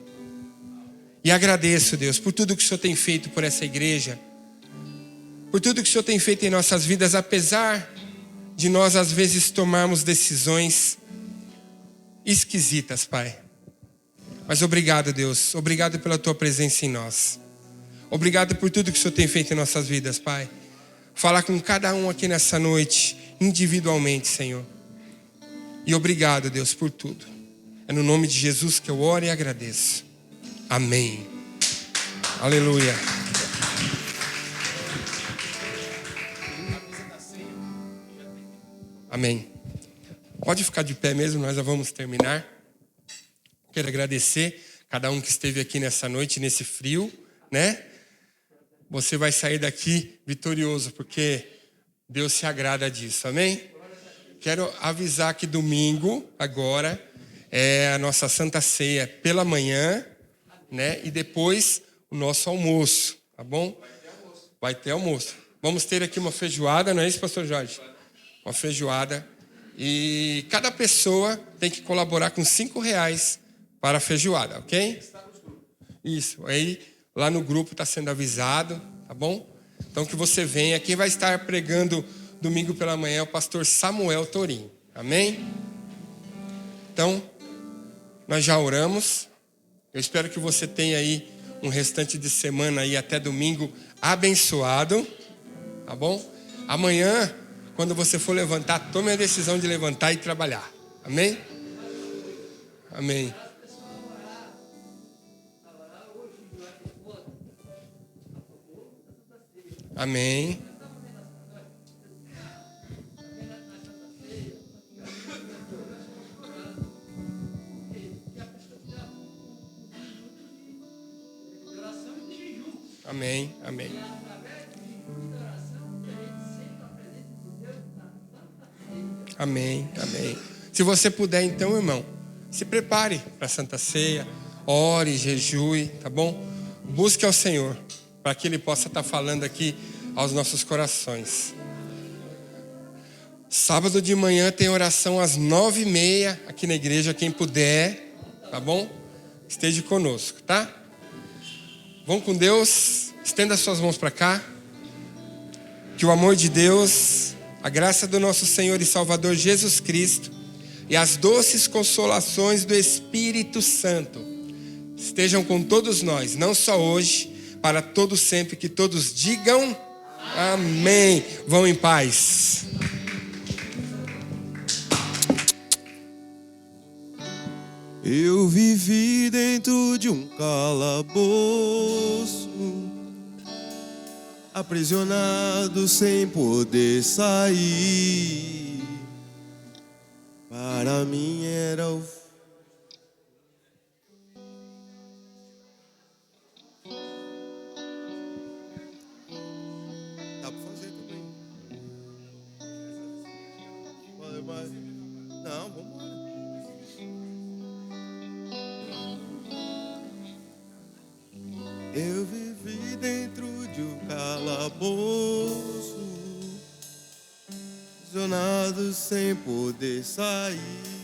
E agradeço, Deus, por tudo que o Senhor tem feito por essa igreja. Por tudo que o Senhor tem feito em nossas vidas, apesar de nós, às vezes, tomarmos decisões esquisitas, Pai. Mas obrigado, Deus. Obrigado pela Tua presença em nós. Obrigado por tudo que o Senhor tem feito em nossas vidas, Pai. Falar com cada um aqui nessa noite, individualmente, Senhor. E obrigado, Deus, por tudo. É no nome de Jesus que eu oro e agradeço. Amém. Aleluia. Amém. Pode ficar de pé mesmo, nós já vamos terminar. Quero agradecer cada um que esteve aqui nessa noite, nesse frio, né? Você vai sair daqui vitorioso, porque Deus se agrada disso, amém? Quero avisar que domingo, agora, é a nossa Santa Ceia pela manhã, né? E depois o nosso almoço, tá bom? Vai ter almoço. Vamos ter aqui uma feijoada, não é isso, pastor Jorge? Uma feijoada. E cada pessoa tem que colaborar com R$5 para a feijoada, ok? Isso. Aí lá no grupo está sendo avisado, tá bom? Então que você venha. Quem vai estar pregando domingo pela manhã é o pastor Samuel Torim. Amém? Então, nós já oramos. Eu espero que você tenha aí um restante de semana aí até domingo abençoado, tá bom? Amanhã, quando você for levantar, tome a decisão de levantar e trabalhar. Amém? Amém. Amém. Amém, amém. Amém, amém. Se você puder, então, irmão, se prepare para a Santa Ceia, ore, jejue, tá bom? Busque ao Senhor, para que Ele possa estar falando aqui aos nossos corações. Sábado de manhã tem oração às 9h30 aqui na igreja, quem puder, tá bom? Esteja conosco, tá? Vão com Deus, estenda suas mãos para cá. Que o amor de Deus, a graça do nosso Senhor e Salvador Jesus Cristo e as doces consolações do Espírito Santo estejam com todos nós, não só hoje, para todo sempre, que todos digam amém. Vão em paz. Eu vivi dentro de um calabouço, aprisionado sem poder sair. Para mim era o dá pra fazer também. Não, vamos embora. Eu vivi dentro de um calabouço, aprisionado sem poder sair.